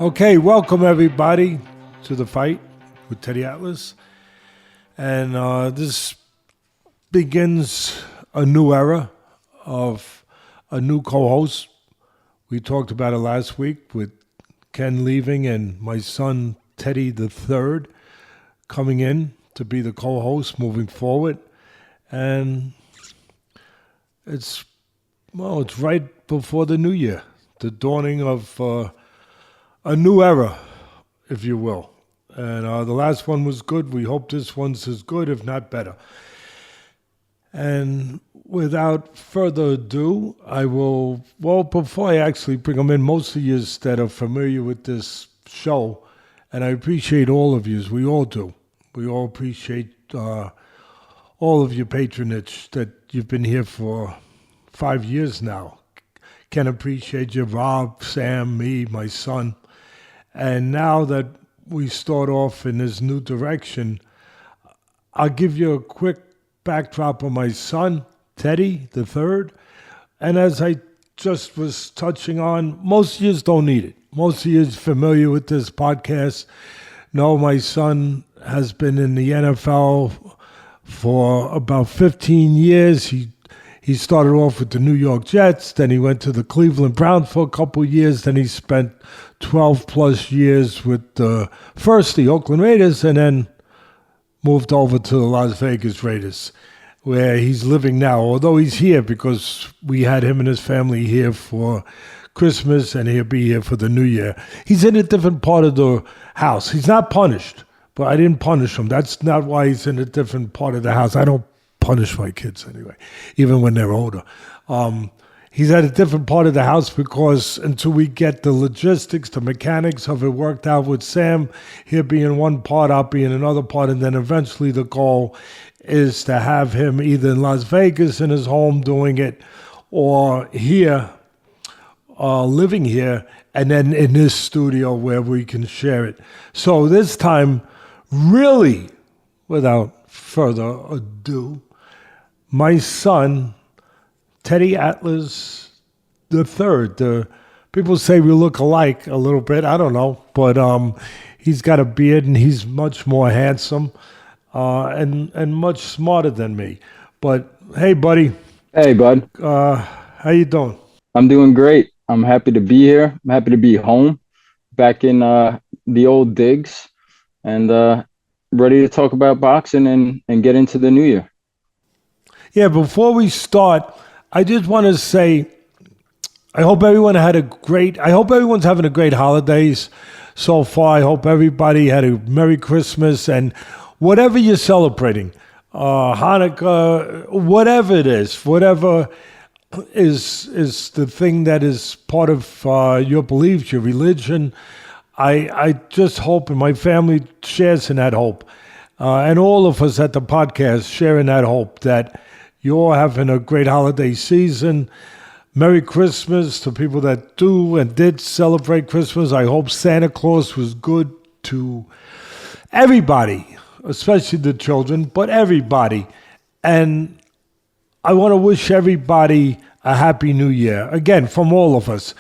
Okay, welcome everybody to The Fight with Teddy Atlas. And this begins a new era of a new co-host. We talked about it last week with Ken leaving and my son Teddy the Third coming in to be the co-host moving forward. And it's right before the new year, the dawning of a new era, if you will. And the last one was good. We hope this one's as good, if not better. And without further ado, I will, before I actually bring them in, most of you that are familiar with this show, and I appreciate all of you, we all do. We all appreciate all of your patronage that you've been here for 5 years now. Can appreciate you, Rob, Sam, me, my son. And now that we start off in this new direction, I'll give you a quick backdrop of my son, Teddy the Third. And as I just was touching on, most of you don't need it. Most of you are familiar with this podcast. No, my son has been in the NFL for about 15 years. He started off with the New York Jets, then he went to the Cleveland Browns for a couple of years, then he spent 12 plus years with first the Oakland Raiders and then moved over to the Las Vegas Raiders, where he's living now, although he's here because we had him and his family here for Christmas and he'll be here for the New Year. He's in a different part of the house. He's not punished, but I didn't punish him. That's not why he's in a different part of the house. I don't punish my kids anyway, even when they're older. He's at a different part of the house because until we get the logistics, the mechanics of it worked out with Sam, he'll be in one part, I'll be in another part, and then eventually the goal is to have him either in Las Vegas in his home doing it or here, living here, and then in this studio where we can share it. So this time, really, without further ado, my son, Teddy Atlas the Third. People say we look alike a little bit. I don't know, but he's got a beard and he's much more handsome and much smarter than me. But hey, buddy. Hey, bud. How you doing? I'm doing great. I'm happy to be here. I'm happy to be home, back in the old digs, and ready to talk about boxing and get into the new year. Yeah, before we start, I just want to say, I hope everyone's having a great holidays so far. I hope everybody had a Merry Christmas and whatever you're celebrating, Hanukkah, whatever it is, whatever is the thing that is part of your beliefs, your religion. I just hope, and my family shares in that hope, and all of us at the podcast share in that hope that you're having a great holiday season. Merry Christmas to people that do and did celebrate Christmas. I hope Santa Claus was good to everybody, especially the children, but everybody. And I want to wish everybody a happy new year, again, from all of us.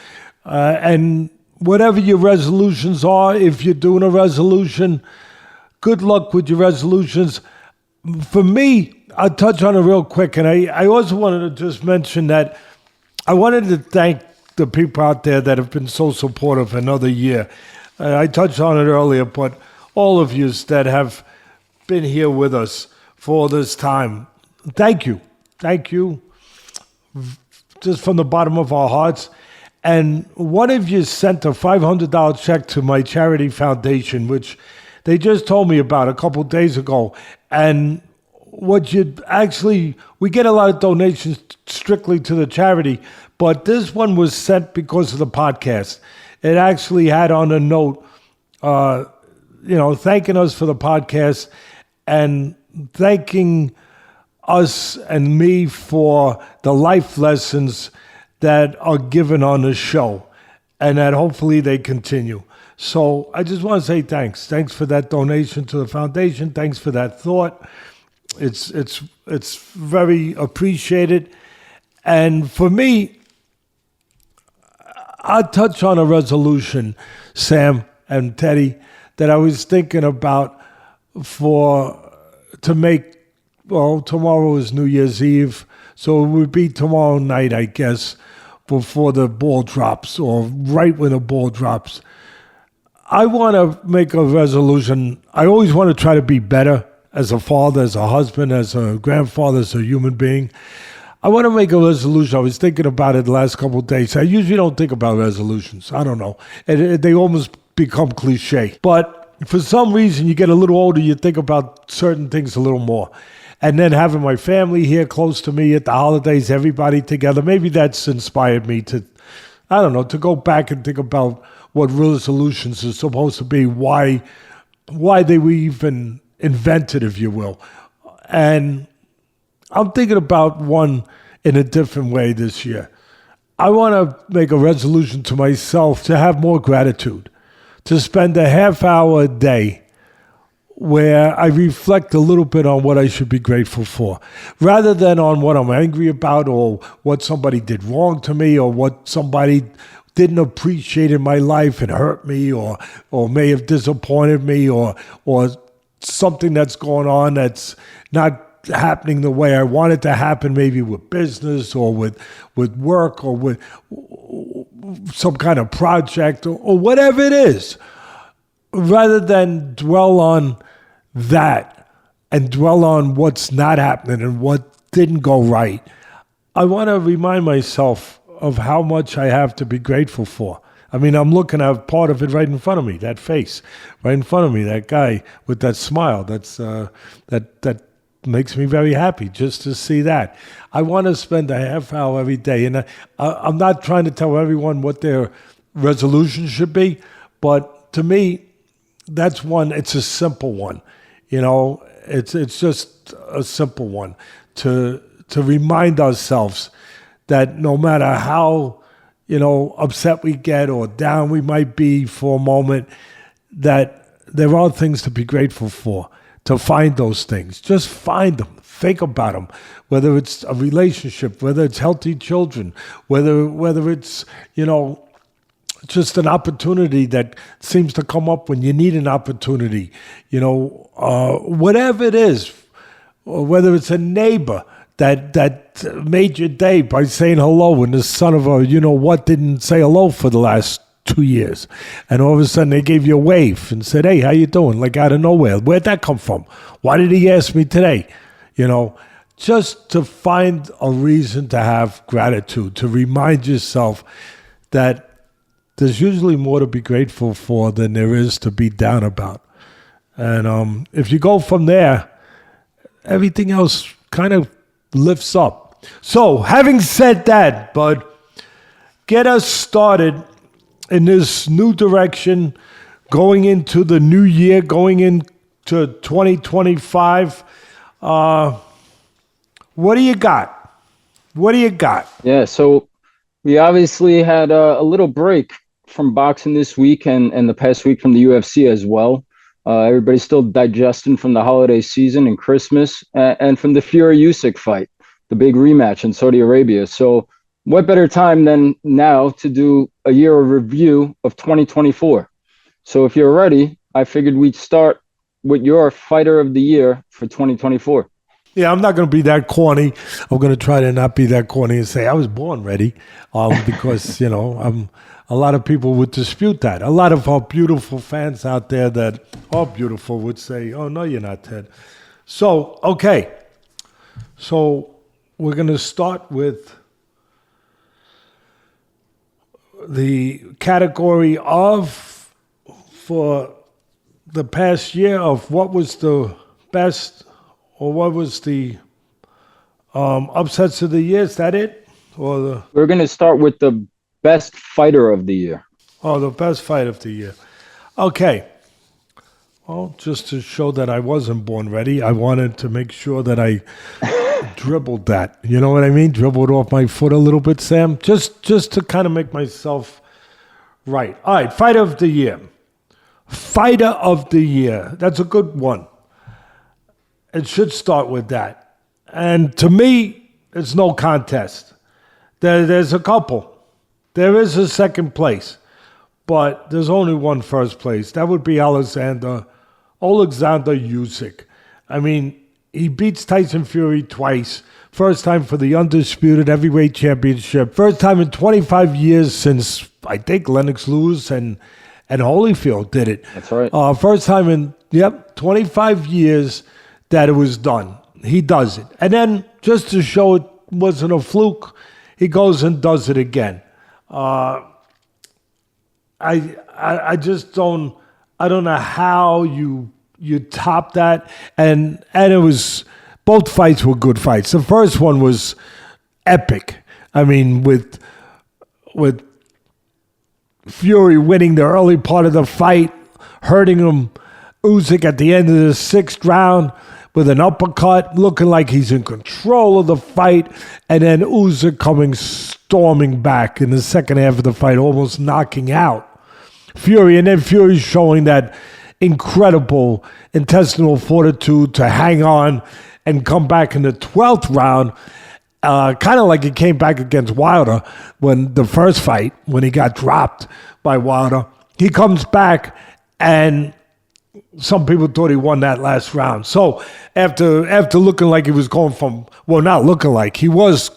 And whatever your resolutions are, if you're doing a resolution, good luck with your resolutions. For me, I'll touch on it real quick, and I also wanted to just mention that I wanted to thank the people out there that have been so supportive another year. I touched on it earlier, but all of you that have been here with us for this time, thank you. Thank you, just from the bottom of our hearts. And one of you sent a $500 check to my charity foundation, which they just told me about a couple of days ago. And we get a lot of donations strictly to the charity, but this one was sent because of the podcast. It actually had on a note, thanking us for the podcast and thanking us and me for the life lessons that are given on the show, and that hopefully they continue. So I just want to say thanks. Thanks for that donation to the foundation. Thanks for that thought. It's very appreciated. And for me, I'll touch on a resolution, Sam and Teddy, that I was thinking about to make. Well, tomorrow is New Year's Eve, so it would be tomorrow night, I guess, before the ball drops or right when the ball drops. I want to make a resolution. I always want to try to be better as a father, as a husband, as a grandfather, as a human being. I want to make a resolution. I was thinking about it the last couple of days. I usually don't think about resolutions. I don't know. They almost become cliche. But for some reason, you get a little older, you think about certain things a little more. And then having my family here close to me at the holidays, everybody together, maybe that's inspired me to, I don't know, to go back and think about what resolutions are supposed to be, why they were even invented, if you will. And I'm thinking about one in a different way this year. I want to make a resolution to myself to have more gratitude, to spend a half hour a day where I reflect a little bit on what I should be grateful for, rather than on what I'm angry about or what somebody did wrong to me or what somebody didn't appreciate in my life and hurt me or may have disappointed me or something that's going on that's not happening the way I want it to happen, maybe with business or with work or with some kind of project or whatever it is. Rather than dwell on that and dwell on what's not happening and what didn't go right, I want to remind myself of how much I have to be grateful for. I mean, I'm looking at part of it right in front of me, that face, right in front of me, that guy with that smile. That makes me very happy just to see that. I want to spend a half hour every day, and I'm not trying to tell everyone what their resolution should be, but to me, that's one. It's a simple one, It's just a simple one to remind ourselves that no matter how upset we get or down we might be for a moment, that there are things to be grateful for. To find those things, just find them. Think about them. Whether it's a relationship, whether it's healthy children, whether it's just an opportunity that seems to come up when you need an opportunity, whatever it is, or whether it's a neighbor that made your day by saying hello and the son of a didn't say hello for the last 2 years, and all of a sudden they gave you a wave and said, "Hey, how you doing?" Like out of nowhere. Where'd that come from? Why did he ask me today? Just to find a reason to have gratitude, to remind yourself that there's usually more to be grateful for than there is to be down about. And if you go from there, everything else kind of lifts up. So, having said that, bud, get us started in this new direction, going into the new year, going into 2025. What do you got? Yeah, so we obviously had a little break from boxing this week and the past week from the UFC as well. Everybody's still digesting from the holiday season and Christmas and from the Fury Usyk fight, the big rematch in Saudi Arabia. So what better time than now to do a year of review of 2024? So if you're ready, I figured we'd start with your fighter of the year for 2024. Yeah, I'm not going to be that corny. I'm going to try to not be that corny and say I was born ready, because a lot of people would dispute that. A lot of our beautiful fans out there that are beautiful would say, "Oh no, you're not, Ted." So okay, so we're going to start with the category of, for the past year, of what was the best or what was the upsets of the year. Is that it? We're going to start with the best fighter of the year. Oh, the best fight of the year. Okay. Well, just to show that I wasn't born ready, I wanted to make sure that I dribbled that. You know what I mean? Dribbled off my foot a little bit, Sam. Just to kind of make myself right. All right, fighter of the year. Fighter of the year. That's a good one. It should start with that. And to me, it's no contest. There's a couple. There is a second place, but there's only one first place. That would be Alexander Usyk. I mean, he beats Tyson Fury twice. First time for the undisputed heavyweight championship. First time in 25 years since, I think, Lennox Lewis and Holyfield did it. That's right. First time in, 25 years that it was done. He does it. And then, just to show it wasn't a fluke, he goes and does it again. I just don't, I don't know how you top that. And it was, both fights were good fights. The first one was epic. I mean, with Fury winning the early part of the fight, hurting him, Usyk at the end of the 6th round with an uppercut, looking like he's in control of the fight, and then Usyk coming storming back in the second half of the fight, almost knocking out Fury, and then Fury showing that incredible intestinal fortitude to hang on and come back in the 12th round, kind of like he came back against Wilder when the first fight, when he got dropped by Wilder. He comes back, and some people thought he won that last round. So after looking like he was going from, well, not looking like, he was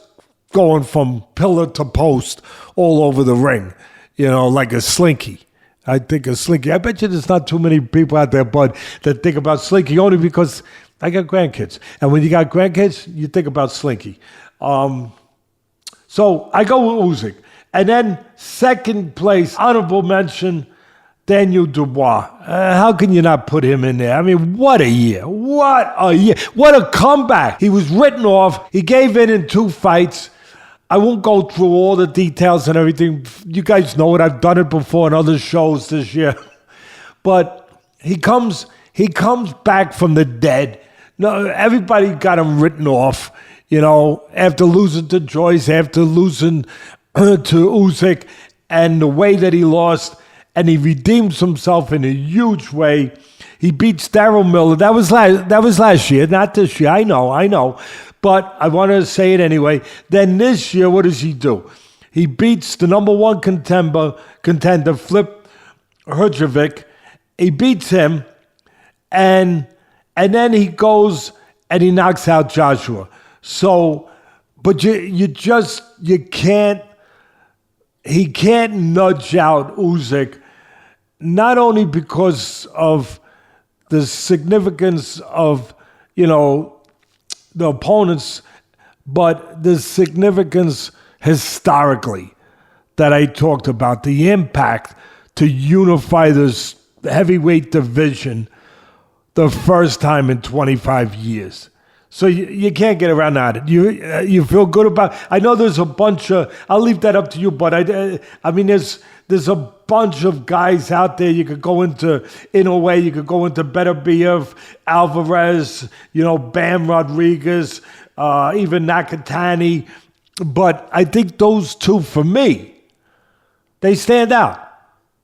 going from pillar to post all over the ring, like a slinky. I think a slinky. I bet you there's not too many people out there, bud, that think about slinky, only because I got grandkids. And when you got grandkids, you think about slinky. So I go with Usyk. And then second place, honorable mention, Daniel Dubois. How can you not put him in there? I mean, what a year. What a year. What a comeback. He was written off. He gave in 2 fights. I won't go through all the details and everything. You guys know it. I've done it before in other shows this year. But he comes back from the dead. No, everybody got him written off, after losing to Joyce, after losing to Usyk, and the way that he lost. And he redeems himself in a huge way. He beats Darryl Miller. That was last year, not this year. I know. But I want to say it anyway. Then this year, what does he do? He beats the number 1 contender, Flip Hrgovic. He beats him, and then he goes and he knocks out Joshua. So, but you can't. He can't nudge out Usyk, not only because of the significance of, the opponents, but the significance historically that I talked about, the impact to unify this heavyweight division the first time in 25 years. So you can't get around that. You feel good about. I know there's a bunch of. I'll leave that up to you, but I mean there's a bunch of guys out there. You could go into, in a way, you could go into Beterbiev, Alvarez, Bam Rodriguez, even Nakatani. But I think those 2 for me, they stand out.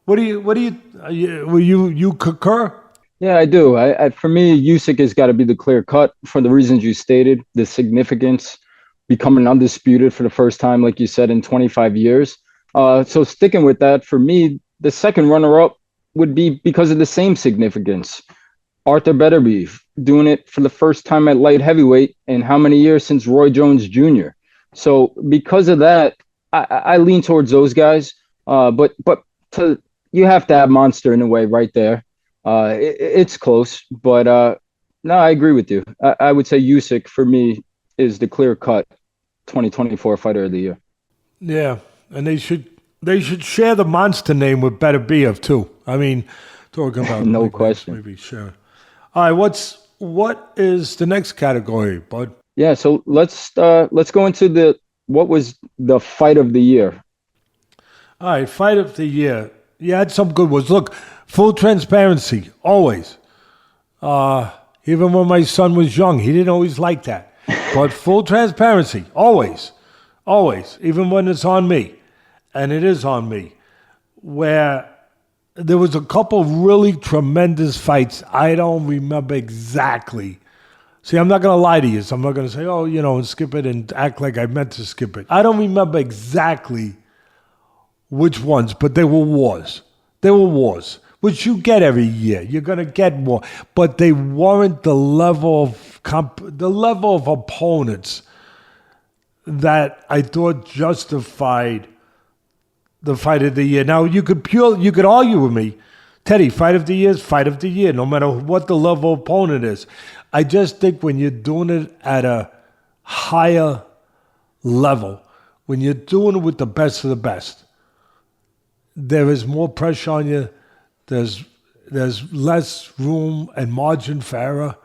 Will you concur? Yeah, I do. For me, Usyk has got to be the clear cut for the reasons you stated, the significance, becoming undisputed for the first time, like you said, in 25 years. So sticking with that, for me, the second runner-up would be because of the same significance. Arthur Beterbiev, doing it for the first time at light heavyweight in how many years since Roy Jones Jr. So because of that, I lean towards those guys. But you have to have Monster in a way right there. It's close, but no, I agree with you. I would say Usyk for me is the clear-cut 2024 Fighter of the Year. Yeah, and they should share the monster name with Beterbiev too. I mean, talking about no question. Maybe share. All right, what is the next category, bud? Yeah, so let's go into what was the Fight of the Year. All right, Fight of the Year. You had some good ones. Look. Full transparency, always. Even when my son was young, he didn't always like that. But full transparency, always. Even when it's on me. And it is on me. Where there was a couple really tremendous fights. I don't remember exactly. See, I'm not going to lie to you. So I'm not going to say, skip it and act like I meant to skip it. I don't remember exactly which ones, but they were wars. They were wars, which you get every year. You're going to get more, but they weren't the level of opponents that I thought justified the fight of the year. Now you could argue with me, Teddy. Fight of the year is fight of the year, no matter what the level of opponent is. I just think when you're doing it at a higher level, when you're doing it with the best of the best, there is more pressure on you. There's less room and margin for error.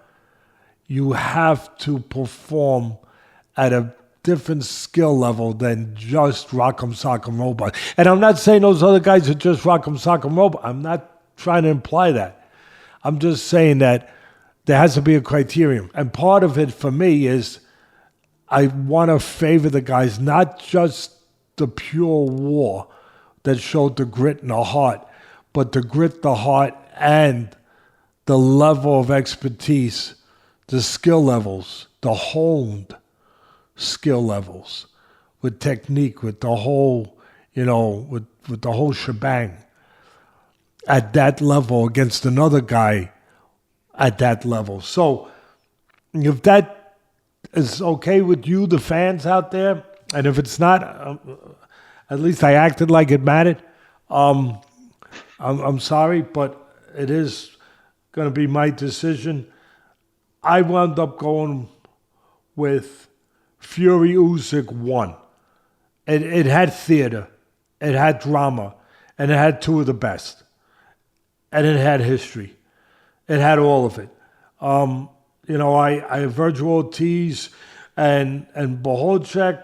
You have to perform at a different skill level than just rock'em sock'em robot. And I'm not saying those other guys are just rock'em sock'em robot. I'm not trying to imply that. I'm just saying that there has to be a criterion. And part of it for me is I want to favor the guys, not just the pure war that showed the grit and the heart, but the grit, the heart, and the level of expertise, the skill levels, the honed skill levels, with technique, with the whole, with the whole shebang at that level against another guy at that level. So if that is okay with you, the fans out there, and if it's not, at least I acted like it mattered. I'm sorry, but it is going to be my decision. I wound up going with Fury Usyk 1. It had theater, it had drama, and it had two of the best. And it had history. It had all of it. I have Virgil Ortiz and Bohocek,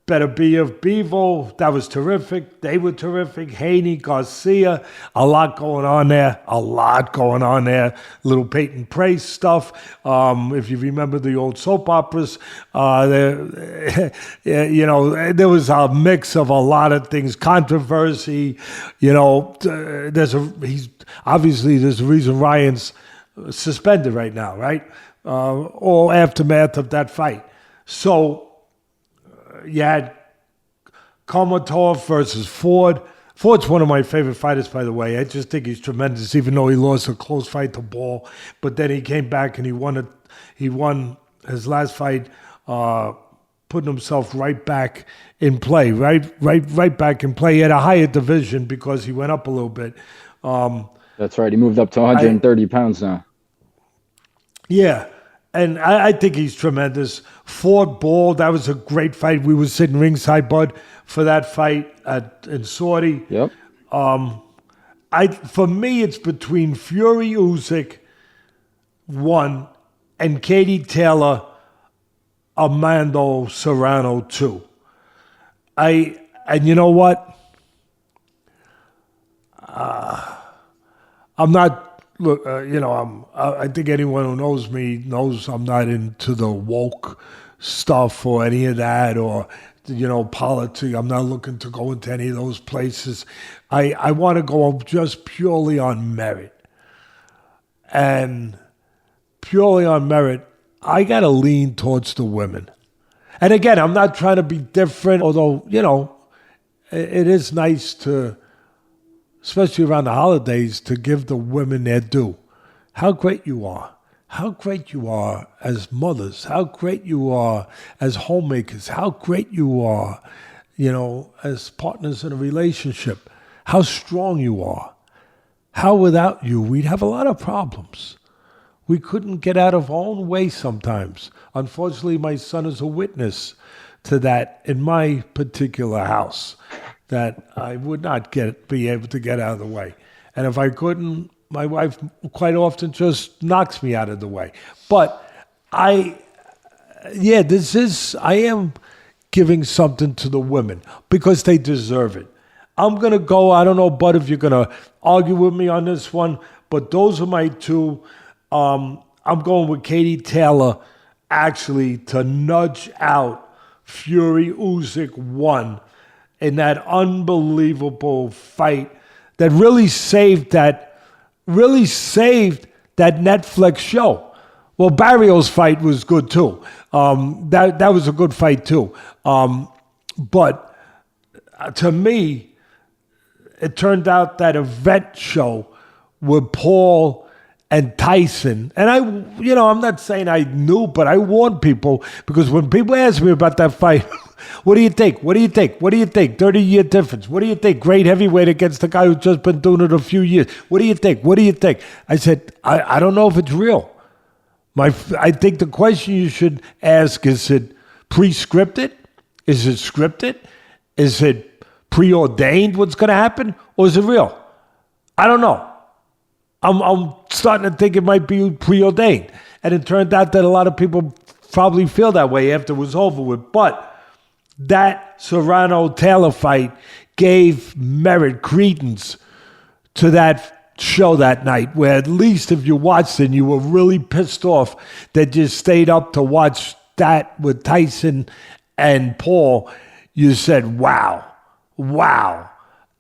Better Be of Bevo. That was terrific. They were terrific. Haney, Garcia, a lot going on there. Little Peyton Price stuff. If you remember the old soap operas, there was a mix of a lot of things. Controversy. There's a reason Ryan's suspended right now, right? All aftermath of that fight. So you had Komatov versus Ford. Ford's one of my favorite fighters, by the way. I just think he's tremendous, even though he lost a close fight to Ball. But then he came back and he won his last fight, putting himself right back in play, right back in play. He had a higher division because he went up a little bit. That's right. He moved up to 130 pounds now. Yeah. And I think he's tremendous. Ford Ball, that was a great fight. We were sitting ringside, Bud, for that fight in Saudi. Yep. For me, it's between Fury Usyk 1 and Katie Taylor Armando Serrano 2. And you know what? I'm not. Look, I think anyone who knows me knows I'm not into the woke stuff or any of that or, politics. I'm not looking to go into any of those places. I want to go just purely on merit. And purely on merit, I got to lean towards the women. And again, I'm not trying to be different, although, it is nice to, especially around the holidays, to give the women their due. How great you are. How great you are as mothers. How great you are as homemakers. How great you are, as partners in a relationship. How strong you are. How without you, we'd have a lot of problems. We couldn't get out of our own way sometimes. Unfortunately, my son is a witness to that in my particular house, that I would not be able to get out of the way. And if I couldn't, my wife quite often just knocks me out of the way. But I am giving something to the women because they deserve it. I'm going to go, I don't know, Bud, if you're going to argue with me on this one, but those are my two. I'm going with Katie Taylor, actually, to nudge out Fury Usyk 1 in that unbelievable fight that really saved that Netflix show. Well, Barrios' fight was good too. That was a good fight too. But to me, it turned out that event show with Paul and Tyson, and I'm not saying I knew, but I warned people, because when people ask me about that fight, what do you think? What do you think? What do you think? 30-year difference. What do you think? Great heavyweight against the guy who's just been doing it a few years. What do you think? What do you think? I said, I don't know if it's real. I think the question you should ask, is it pre-scripted? Is it scripted? Is it preordained what's going to happen? Or is it real? I don't know. I'm starting to think it might be preordained. And it turned out that a lot of people probably feel that way after it was over with. But that Serrano-Taylor fight gave merit, credence to that show that night, where at least if you watched it and you were really pissed off that you stayed up to watch that with Tyson and Paul, you said, wow,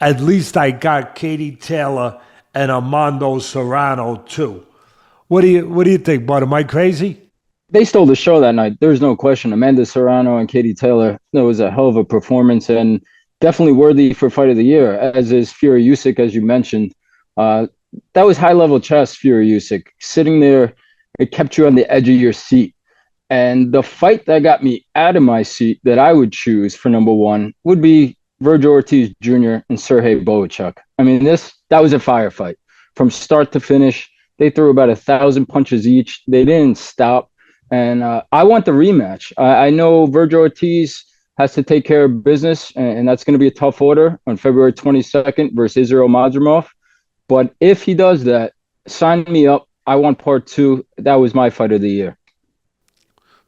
at least I got Katie Taylor and Armando Serrano too. What do you think, bud? Am I crazy? They stole the show that night. There's no question. Amanda Serrano and Katie Taylor, that was a hell of a performance, and definitely worthy for Fight of the Year, as is Fury Usyk, as you mentioned. That was high-level chess, Fury Usyk. Sitting there, it kept you on the edge of your seat. And the fight that got me out of my seat that I would choose for number one would be Virgil Ortiz Jr. and Sergey Bohachuk. I mean, that was a firefight. From start to finish, they threw about 1,000 punches each. They didn't stop. And I want the rematch. I know Virgil Ortiz has to take care of business, and that's going to be a tough order on February 22nd versus Israel Madrimov. But if he does that, sign me up. I want part two. That was my Fight of the Year.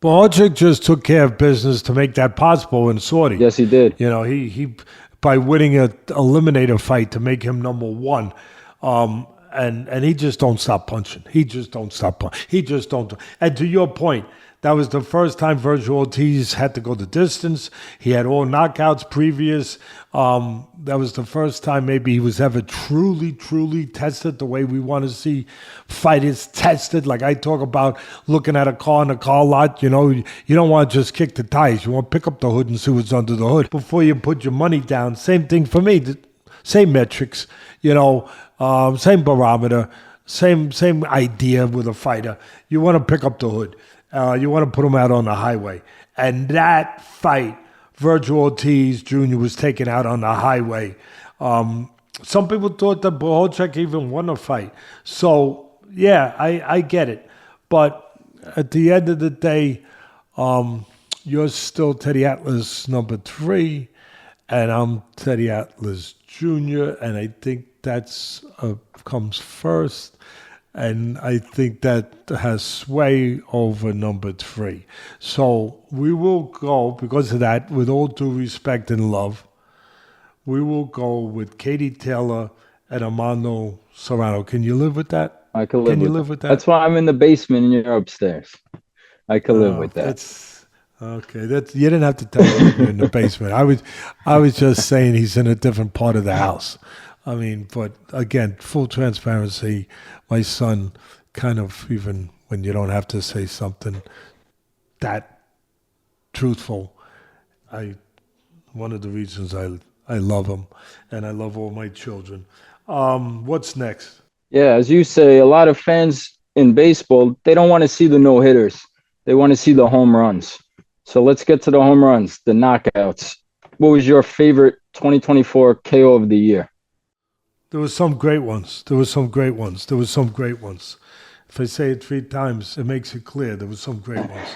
Bohachuk just took care of business to make that possible in Saudi. Yes, he did. He by winning a eliminator fight to make him number one. And he just don't stop punching. He just don't stop punching. He just don't. And to your point, that was the first time Virgil Ortiz had to go the distance. He had all knockouts previous. That was the first time maybe he was ever truly, truly tested the way we want to see fighters tested. Like I talk about looking at a car in a car lot, you don't want to just kick the tires. You want to pick up the hood and see what's under the hood before you put your money down. Same thing for me. Same metrics, same barometer, same idea with a fighter. You want to pick up the hood. You want to put him out on the highway. And that fight, Virgil Ortiz Jr. was taken out on the highway. Some people thought that Bohachuk even won a fight. So, yeah, I get it. But at the end of the day, you're still Teddy Atlas number 3, and I'm Teddy Atlas Jr., and I think that's comes first. And I think that has sway over number 3. So we will go, because of that, with all due respect and love, we will go with Katie Taylor and Armando Serrano. Can you live with that? I can live with that. That's why I'm in the basement and you're upstairs. I can live with that. That's okay. You didn't have to tell me you're in the basement. I was just saying he's in a different part of the house. I mean, but again, full transparency, my son kind of, even when you don't have to say something that truthful, one of the reasons I love him, and I love all my children. What's next? Yeah, as you say, a lot of fans in baseball, they don't want to see the no-hitters. They want to see the home runs. So let's get to the home runs, the knockouts. What was your favorite 2024 KO of the year? There were some great ones. If I say it 3 times, it makes it clear. There were some great ones.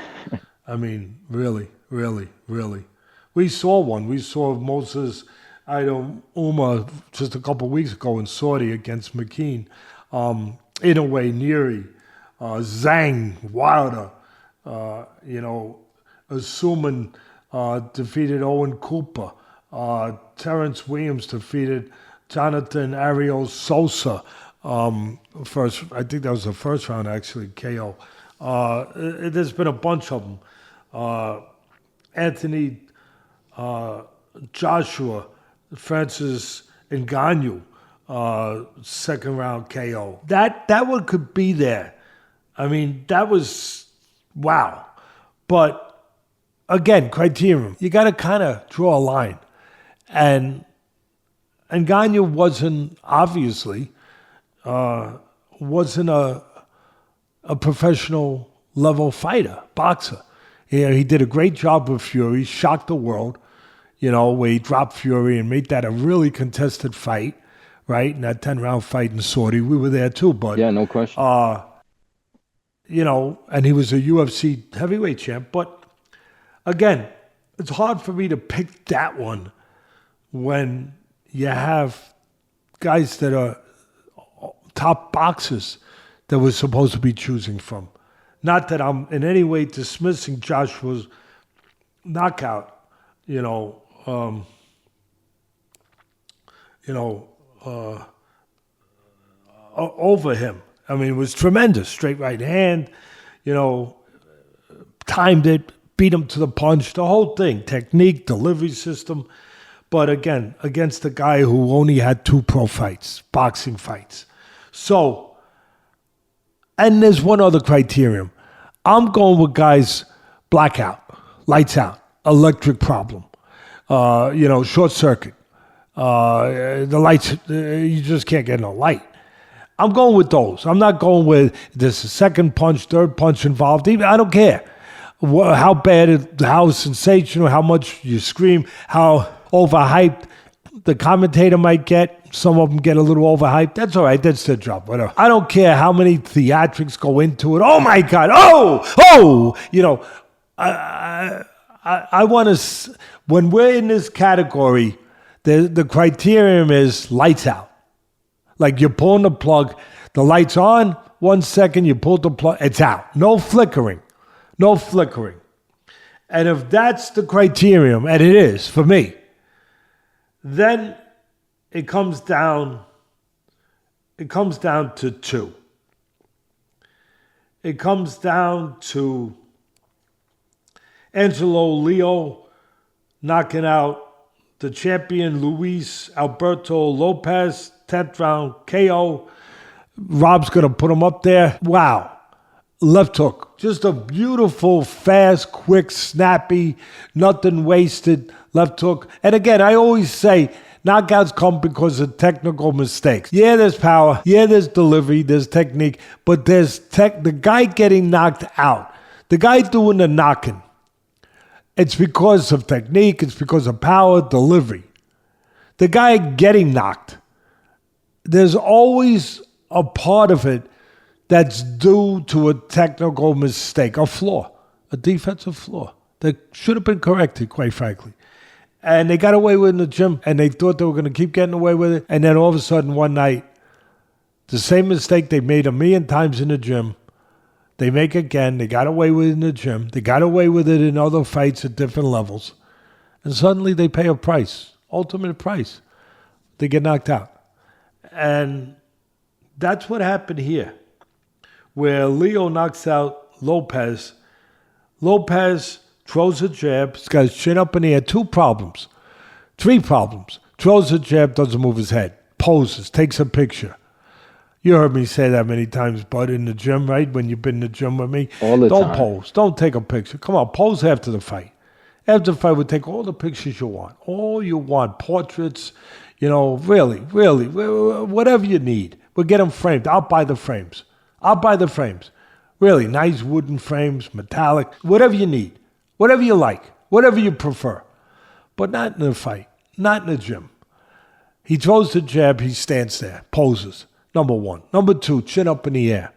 I mean, really, really, really. We saw one. We saw Moses Uma just a couple of weeks ago in Saudi against McKean. Inoue, Neary, Zhang, Wilder, Asuman defeated Owen Cooper. Terrence Williams defeated Jonathan Ariel Sosa. I think that was the first round, actually, KO. There's been a bunch of them. Anthony Joshua, Francis Ngannou, second round KO. That one could be there. I mean, that was wow. But again, criterion. You got to kind of draw a line. And And Gagne wasn't, obviously, wasn't a professional level fighter, boxer. He did a great job with Fury, shocked the world, where he dropped Fury and made that a really contested fight, right? In that 10-round fight in Saudi. We were there too, but... Yeah, no question. And he was a UFC heavyweight champ. But again, it's hard for me to pick that one when you have guys that are top boxers that we're supposed to be choosing from. Not that I'm in any way dismissing Joshua's knockout, over him. I mean, it was tremendous. Straight right hand, timed it, beat him to the punch, the whole thing, technique, delivery system. But again, against a guy who only had 2 pro fights, boxing fights. So, and there's one other criterion. I'm going with guys blackout, lights out, electric problem, short circuit. The lights, you just can't get no light. I'm going with those. I'm not going with there's a second punch, third punch involved. Even I don't care how bad, how sensational, how much you scream, how overhyped the commentator might get. Some of them get a little overhyped. That's all right. That's their job. Whatever. I don't care how many theatrics go into it. Oh my God. Oh. I want to. When we're in this category, the criterion is lights out. Like you're pulling the plug, the light's on, 1 second, you pull the plug, it's out. No flickering. And if that's the criterion, and it is for me, then it comes down to 2. It comes down to Angelo Leo knocking out the champion Luis Alberto Lopez, 10th round KO. Rob's going to put him up there. Wow. Left hook. Just a beautiful, fast, quick, snappy, nothing wasted left hook. And again, I always say knockouts come because of technical mistakes. Yeah, there's power. Yeah, there's delivery. There's technique. But there's the guy getting knocked out. The guy doing the knocking. It's because of technique. It's because of power, delivery. The guy getting knocked, there's always a part of it that's due to a technical mistake, a flaw, a defensive flaw that should have been corrected, quite frankly. And they got away with it in the gym, and they thought they were going to keep getting away with it. And then all of a sudden, one night, the same mistake they made 1,000,000 times in the gym, they make again. They got away with it in the gym. They got away with it in other fights at different levels. And suddenly they pay a price, ultimate price. They get knocked out. And that's what happened here, where Leo knocks out Lopez. Lopez throws a jab. He's got his chin up in the air. 3 problems. Throws a jab, doesn't move his head. Poses, takes a picture. You heard me say that many times, bud, in the gym, right? When you've been in the gym with me. All the time. Don't pose. Don't take a picture. Come on, pose after the fight. After the fight, we'll take all the pictures you want. All you want. Portraits, really, whatever you need. We'll get them framed. I'll buy the frames. Really, nice wooden frames, metallic, whatever you need. Whatever you like. Whatever you prefer. But not in a fight. Not in the gym. He throws the jab. He stands there. Poses. Number 1. Number 2, chin up in the air.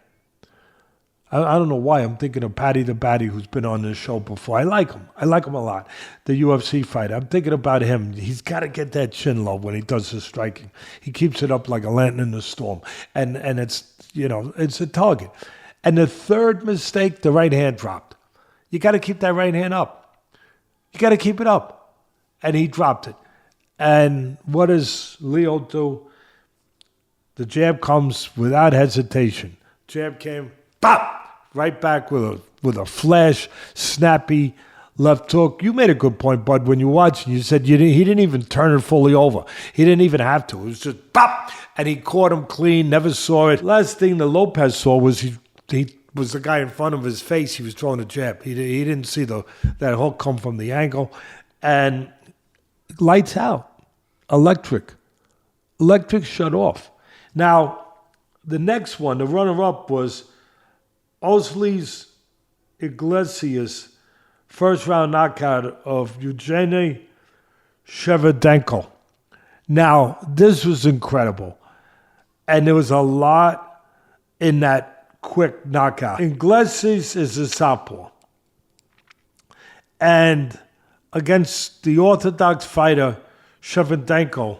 I don't know why I'm thinking of Paddy the Baddy, who's been on this show before. I like him a lot. The UFC fighter. I'm thinking about him. He's got to get that chin low when he does his striking. He keeps it up like a lantern in the storm. And it's, it's a target. And the third mistake, the right hand dropped. You got to keep that right hand up. You got to keep it up. And he dropped it. And what does Leo do? The jab comes without hesitation. Jab came, pop! Right back with a flash, snappy left hook. You made a good point, bud, when you watched. You said he didn't even turn it fully over. He didn't even have to. It was just pop! And he caught him clean, never saw it. Last thing that Lopez saw was he was the guy in front of his face. He was throwing a jab. He didn't see that hook come from the angle. And lights out. Electric. electric shut off. Now, the next one, the runner-up was Osleys Iglesias' first-round knockout of Eugene Shevchenko. Now, this was incredible. And there was a lot in that quick knockout. Iglesias is a southpaw. And against the orthodox fighter, Shevchenko,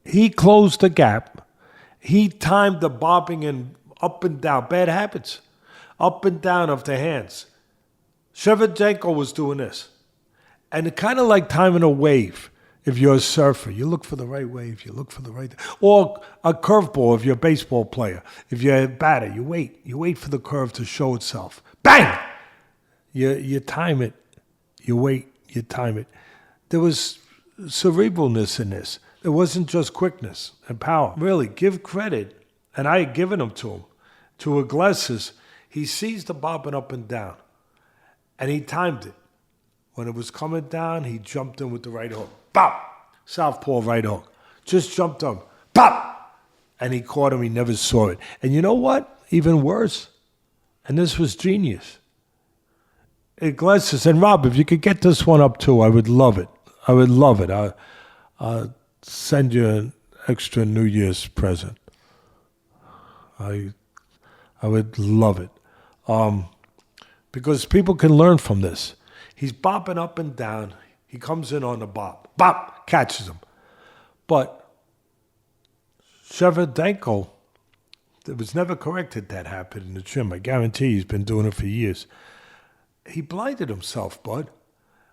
he closed the gap. He timed the bobbing and up and down, bad habits, up and down of the hands. Shevchenko was doing this. And it kind of like timing a wave. If you're a surfer, you look for the right wave, you look for the right... Or a curveball if you're a baseball player. If you're a batter, you wait for the curve to show itself. Bang! You time it. You wait, you time it. There was cerebralness in this. It wasn't just quickness and power. Really, give credit, and I had given them to him, to Iglesias. He sees the bobbing up and down, and he timed it. When it was coming down, he jumped in with the right hook. Bop! Southpaw right hook. Just jumped on. Bop! And he caught him. He never saw it. And you know what? Even worse. And this was genius. Iglesias. And Rob, if you could get this one up too, I would love it. I would love it. I'll send you an extra New Year's present. I would love it. Because people can learn from this. He's bopping up and down. He comes in on the bop. Bop! Catches him. But Shevchenko, it was never corrected that happened in the gym. I guarantee he's been doing it for years. He blinded himself, bud.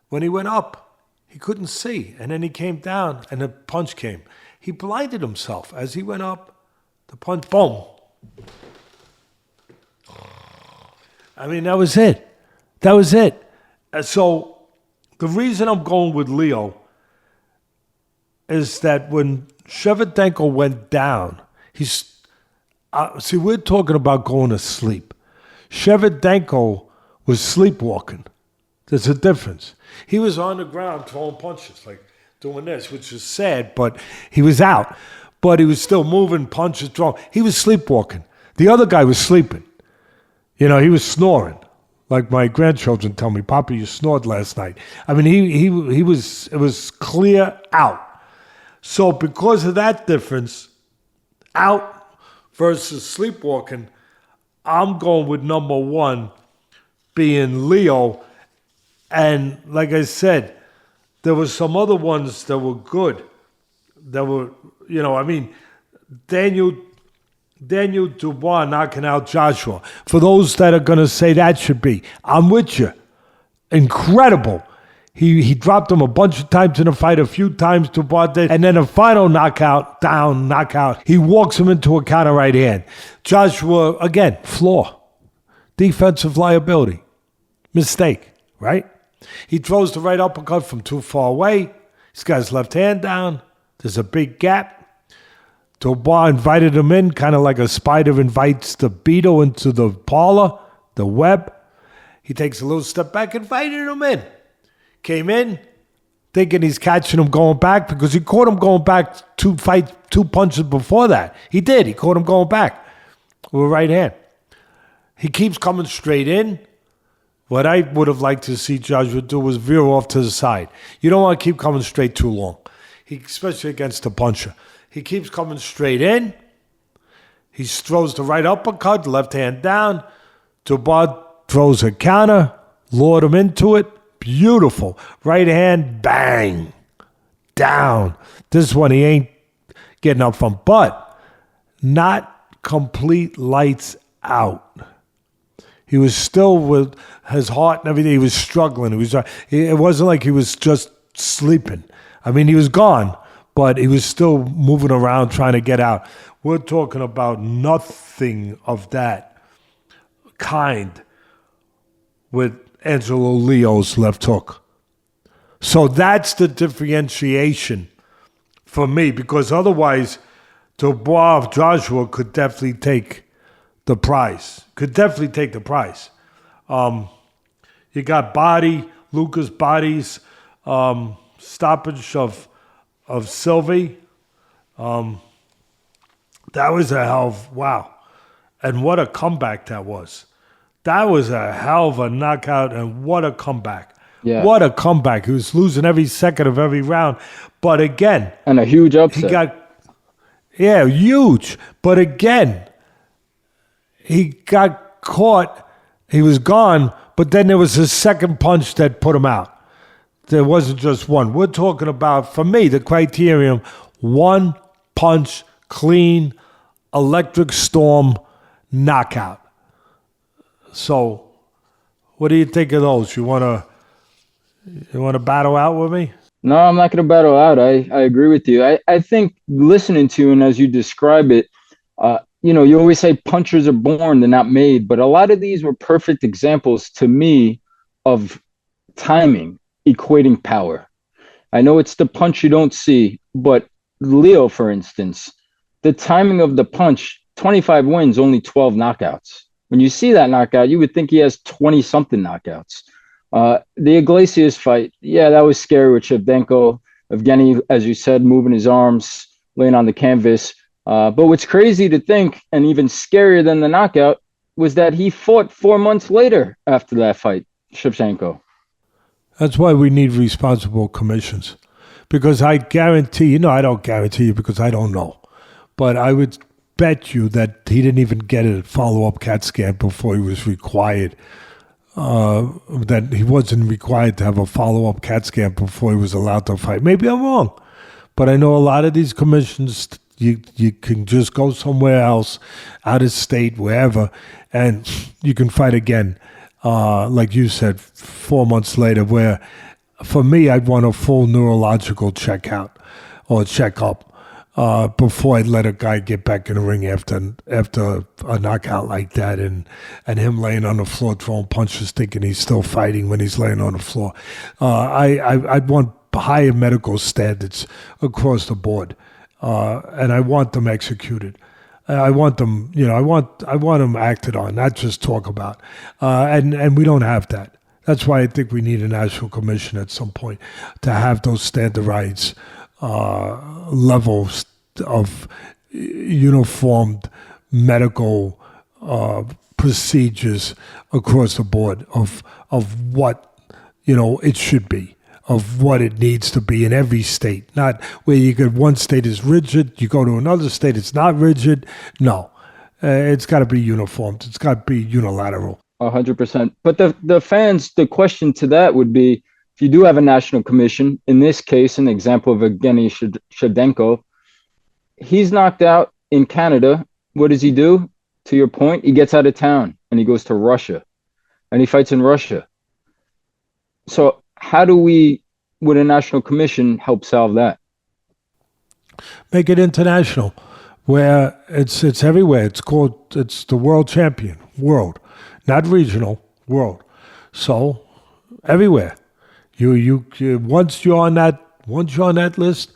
When he went up, he couldn't see. And then he came down and the punch came. He blinded himself. As he went up, the punch, boom. I mean, that was it. That was it. So the reason I'm going with Leo is that when Shevchenko went down, see, we're talking about going to sleep. Shevchenko was sleepwalking. There's a difference. He was on the ground throwing punches, like doing this, which is sad, but he was out. But he was still moving, punches, throwing. He was sleepwalking. The other guy was sleeping. You know, he was snoring. Like my grandchildren tell me, Papa, you snored last night. I mean, it was clear out. So because of that difference, out versus sleepwalking, I'm going with number one being Leo. And like I said, there were some other ones that were good. That were, you know, I mean, Daniel Dubois knocking out Joshua. For those that are going to say that should be, I'm with you. Incredible. He dropped him a bunch of times in the fight, a few times Dubois did, and then a final knockout, knockout. He walks him into a counter right hand. Joshua, again, flaw. Defensive liability. Mistake, right? He throws the right uppercut from too far away. He's got his left hand down. There's a big gap. Dubois invited him in, kind of like a spider invites the beetle into the parlor, the web. He takes a little step back, invited him in. Came in, thinking he's catching him going back because he caught him going back two punches before that. He did. He caught him going back with a right hand. He keeps coming straight in. What I would have liked to see Joshua do was veer off to the side. You don't want to keep coming straight too long, especially against a puncher. He keeps coming straight in. He throws the right uppercut, left hand down. Dubois throws a counter, lured him into it. Beautiful. Right hand, bang, down. This one he ain't getting up from, but not complete lights out. He was still with his heart and everything. He was struggling. It wasn't like he was just sleeping. I mean, he was gone, but he was still moving around trying to get out. We're talking about nothing of that kind with Angelo Leo's left hook. So that's the differentiation for me, because otherwise Dubois Joshua could definitely take the prize. You got body, Lucas Body's stoppage of Sylvie. That was a hell of, wow. And what a comeback that was. That was a hell of a knockout, and what a comeback. Yeah. What a comeback. He was losing every second of every round. But again, and a huge upset. He got, yeah, huge. But again, he got caught. He was gone, but then there was a second punch that put him out. There wasn't just one. We're talking about, for me, the criterion, one punch, clean, electric storm, knockout. So, what do you think of those? You want to battle out with me? No, I'm not going to battle out. I agree with you. I think listening to you and as you describe it, you always say punchers are born, they're not made. But a lot of these were perfect examples to me of timing equating power. I know it's the punch you don't see, but Leo, for instance, the timing of the punch, 25 wins, only 12 knockouts. When you see that knockout, you would think he has 20-something knockouts. The Iglesias fight, yeah, that was scary with Shevchenko. Evgeny, as you said, moving his arms, laying on the canvas. But what's crazy to think, and even scarier than the knockout, was that he fought 4 months later after that fight, Shevchenko. That's why we need responsible commissions. Because I guarantee, I don't guarantee you because I don't know. But I would bet you that he didn't even get a follow-up CAT scan before he was required. That he wasn't required to have a follow-up CAT scan before he was allowed to fight. Maybe I'm wrong. But I know a lot of these commissions, you can just go somewhere else, out of state, wherever, and you can fight again. Like you said, 4 months later, where for me, I'd want a full neurological checkout or checkup before I'd let a guy get back in the ring after a knockout like that, and him laying on the floor throwing punches, thinking he's still fighting when he's laying on the floor. I'd want higher medical standards across the board, and I want them executed. I want them, I want them acted on, not just talk about. And we don't have that. That's why I think we need a national commission at some point to have those standardized levels of uniformed medical procedures across the board of what it should be, of what it needs to be in every state. Not where you get one state is rigid, you go to another state, it's not rigid. No, it's got to be uniformed. It's got to be unilateral. 100%. But the fans, the question to that would be, if you do have a national commission, in this case, an example of Evgeny Shevchenko, he's knocked out in Canada. What does he do? To your point, he gets out of town and he goes to Russia and he fights in Russia. So how do we, with a national commission, help solve that? Make it international, where it's everywhere. It's the world champion, world, not regional, world. So everywhere, you once you're on that list,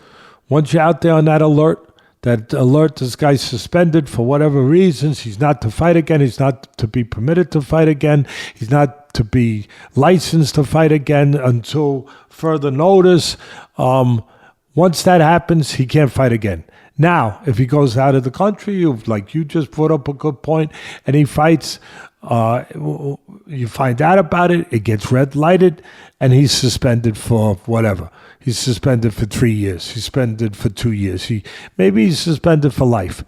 once you're out there on that alert, this guy's suspended for whatever reasons. He's not to fight again. He's not to be permitted to fight again. He's not to be licensed to fight again until further notice. Once that happens, he can't fight again. Now, if he goes out of the country, like you just brought up a good point, and he fights, you find out about it, it gets red lighted, and he's suspended for whatever. He's suspended for 3 years. He's suspended for 2 years. Maybe he's suspended for life,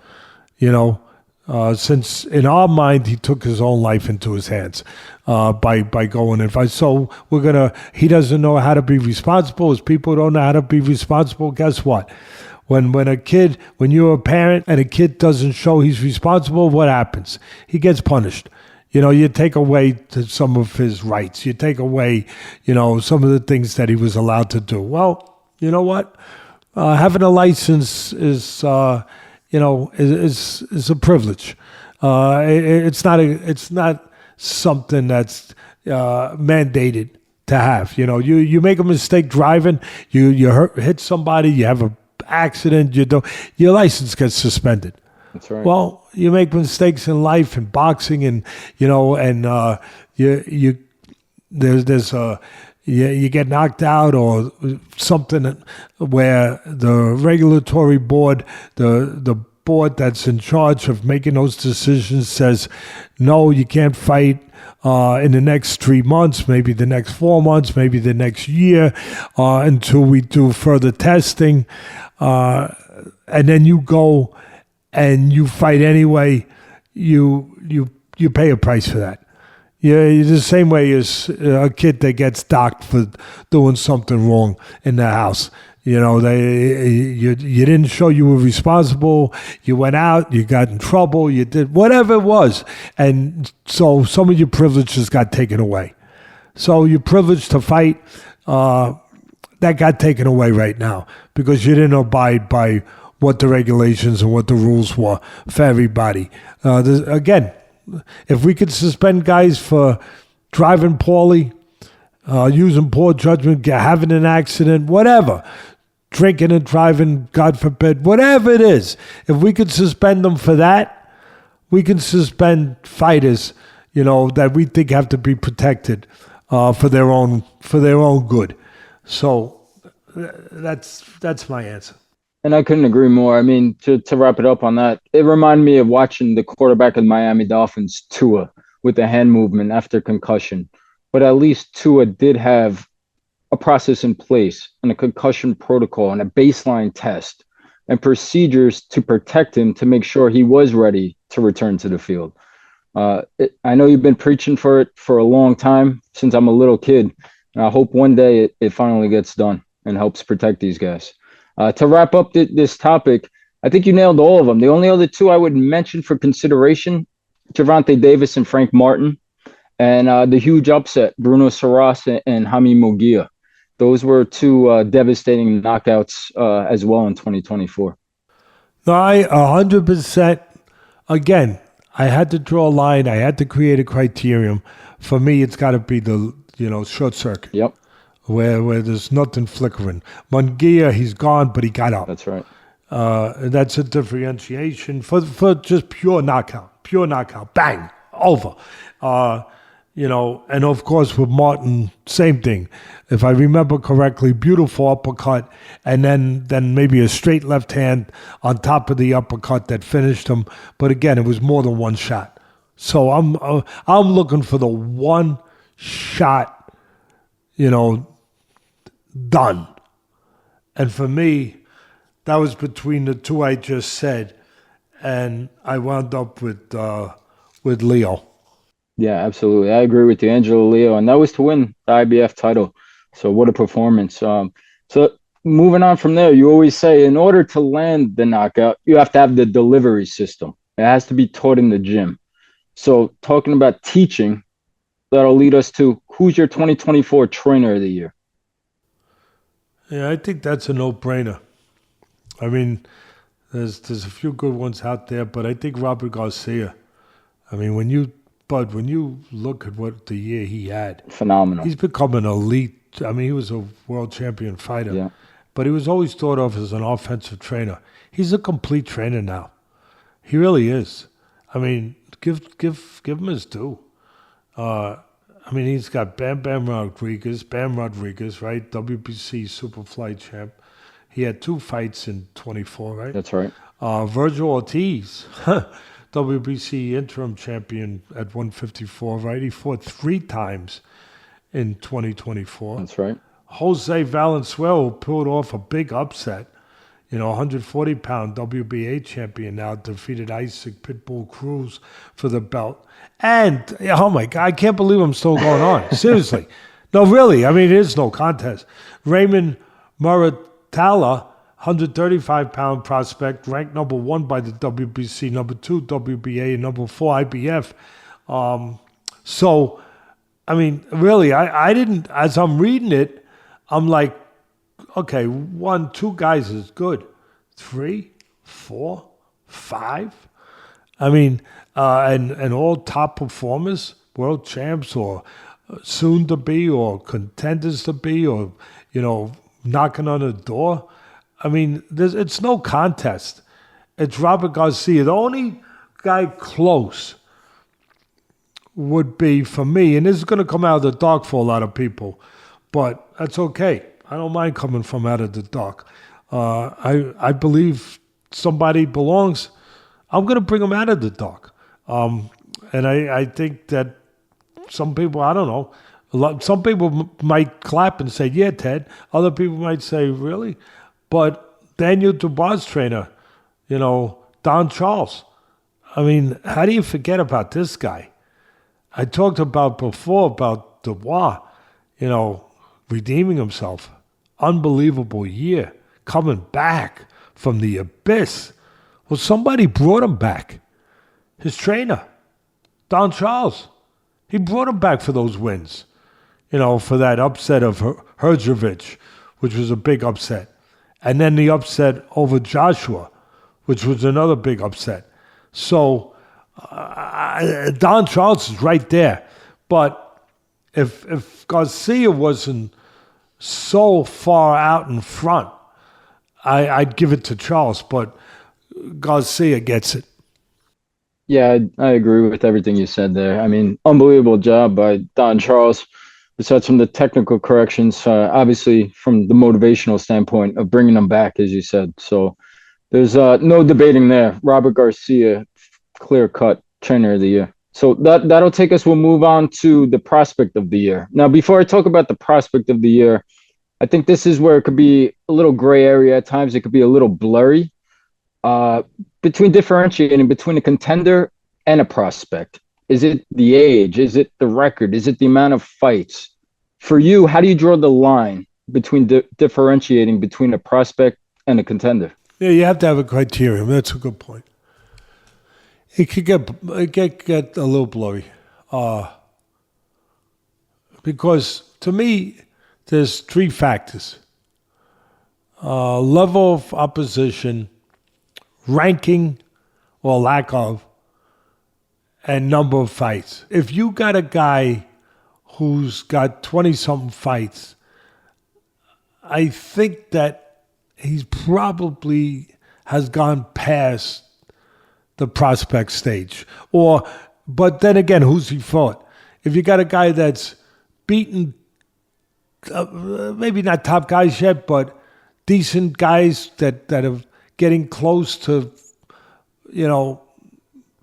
since in our mind, he took his own life into his hands by going and fight. So he doesn't know how to be responsible. His people don't know how to be responsible. Guess what? When you're a parent and a kid doesn't show he's responsible, what happens? He gets punished. You take away some of his rights. You take away, some of the things that he was allowed to do. Well, you know what? Having a license is a privilege. It's not something that's mandated to have. You make a mistake driving, you hit somebody, you have an accident, your license gets suspended. That's right. Well, you make mistakes in life and boxing, and there's you get knocked out or something where the regulatory board, the board that's in charge of making those decisions says, no, you can't fight in the next 3 months, maybe the next 4 months, maybe the next year, until we do further testing. And then you go and you fight anyway, you pay a price for that. Yeah, the same way as a kid that gets docked for doing something wrong in the house. You know, you didn't show you were responsible. You went out, you got in trouble, you did whatever it was. And so some of your privileges got taken away. So your privilege to fight, that got taken away right now because you didn't abide by what the regulations and what the rules were for everybody. Again, if we could suspend guys for driving poorly, using poor judgment, having an accident, whatever, drinking and driving, God forbid, whatever it is, if we could suspend them for that, we can suspend fighters, that we think have to be protected for their own good. So that's my answer. And I couldn't agree more. I mean, to wrap it up on that, it reminded me of watching the quarterback of the Miami Dolphins, Tua, with the hand movement after concussion. But at least Tua did have a process in place and a concussion protocol and a baseline test and procedures to protect him to make sure he was ready to return to the field. I know you've been preaching for it for a long time, since I'm a little kid. And I hope one day it finally gets done and helps protect these guys. To wrap up this topic, I think you nailed all of them. The only other two I would mention for consideration, Gervonta Davis and Frank Martin, and the huge upset, Bruno Saras and Jaime Munguia. Those were two devastating knockouts as well in 2024. No, I 100%. Again, I had to draw a line. I had to create a criterion. For me, it's got to be the short circuit. Yep. Where there's nothing flickering. Munguia, he's gone, but he got up. That's right. That's a differentiation for just pure knockout, bang, over. And of course with Martin, same thing. If I remember correctly, beautiful uppercut, and then maybe a straight left hand on top of the uppercut that finished him. But again, it was more than one shot. So I'm looking for the one shot, done. And for me, that was between the two I just said, and I wound up with Leo. Yeah, absolutely. I agree with you, Angelo Leo, and that was to win the IBF title. So what a performance. So moving on from there, you always say in order to land the knockout, you have to have the delivery system. It has to be taught in the gym. So talking about teaching, that'll lead us to who's your 2024 trainer of the year? Yeah, I think that's a no-brainer. I mean, there's a few good ones out there, but I think Robert Garcia. I mean, when you look at what the year he had, phenomenal. He's become an elite. I mean, he was a world champion fighter, yeah. But he was always thought of as an offensive trainer. He's a complete trainer now. He really is. I mean, give him his due. I mean, he's got Bam Rodriguez, right? WBC Superfly champ. He had 2 fights in 24, right? That's right. Virgil Ortiz, WBC interim champion at 154, right? He fought 3 times in 2024. That's right. Jose Valenzuela pulled off a big upset. 140-pound WBA champion now defeated Isaac Pitbull Cruz for the belt. And, oh my God, I can't believe I'm still going on. Seriously. No, really. I mean, it is no contest. Raymond Muratalla, 135-pound prospect, ranked number 1 by the WBC, number 2 WBA, and number 4 IBF. So, I mean, really, I didn't, as I'm reading it, I'm like, okay, 1, 2 guys is good. 3, 4, 5. I mean, and all top performers, world champs, or soon to be, or contenders to be, or knocking on the door. I mean, it's no contest. It's Robert Garcia. The only guy close would be for me, and this is going to come out of the dark for a lot of people, but that's okay. I don't mind coming from out of the dark. I believe somebody belongs. I'm going to bring them out of the dark. And I think that some people, I don't know, some people might clap and say, yeah, Ted. Other people might say, really? But Daniel Dubois' trainer, Don Charles. I mean, how do you forget about this guy? I talked about before about Dubois, redeeming himself. Unbelievable year. Coming back from the abyss. Well, somebody brought him back. His trainer, Don Charles. He brought him back for those wins. For that upset of Herjavec, which was a big upset. And then the upset over Joshua, which was another big upset. So Don Charles is right there. But if Garcia wasn't so far out in front, I'd give it to Charles. But Garcia gets it. Yeah, I agree with everything you said there. I mean, unbelievable job by Don Charles. Besides from the technical corrections, obviously from the motivational standpoint of bringing them back, as you said. So there's no debating there. Robert Garcia, clear-cut trainer of the year. So that'll take us. We'll move on to the prospect of the year. Now, before I talk about the prospect of the year, I think this is where it could be a little gray area at times. It could be a little blurry between differentiating between a contender and a prospect. Is it the age? Is it the record? Is it the amount of fights? For you, how do you draw the line between differentiating between a prospect and a contender? Yeah, you have to have a criterion. That's a good point. It could get a little blurry. Because to me, there's three factors. Level of opposition, ranking or lack of, and number of fights. If you got a guy who's got 20-something fights, I think that he's probably has gone past the prospect stage. But then again, who's he fought? If you got a guy that's beaten, maybe not top guys yet, but decent guys that are getting close to,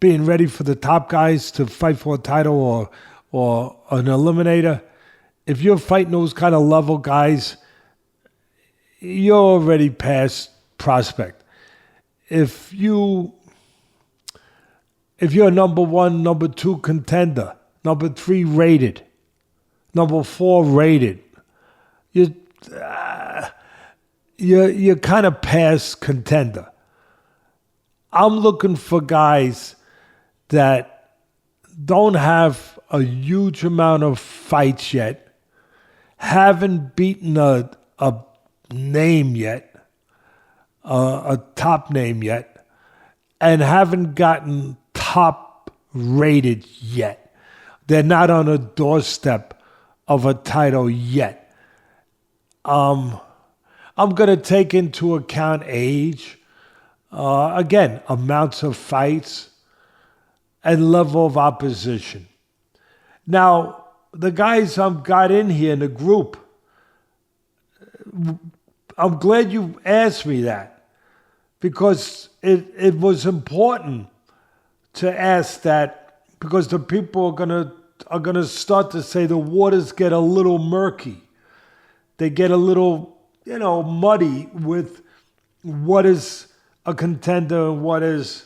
being ready for the top guys to fight for a title or an eliminator. If you're fighting those kind of level guys, you're already past prospect. If you're number one, number two contender, number three rated, number four rated, you're kind of past contender. I'm looking for guys that don't have a huge amount of fights yet, haven't beaten a name yet, a top name yet, and haven't gotten top rated yet. They're not on a doorstep of a title yet. I'm going to take into account age, again, amounts of fights, and level of opposition. Now, the guys I've got in here in the group, I'm glad you asked me that, because it was important to ask that, because the people are gonna start to say the waters get a little murky. They get a little, muddy with what is a contender and what is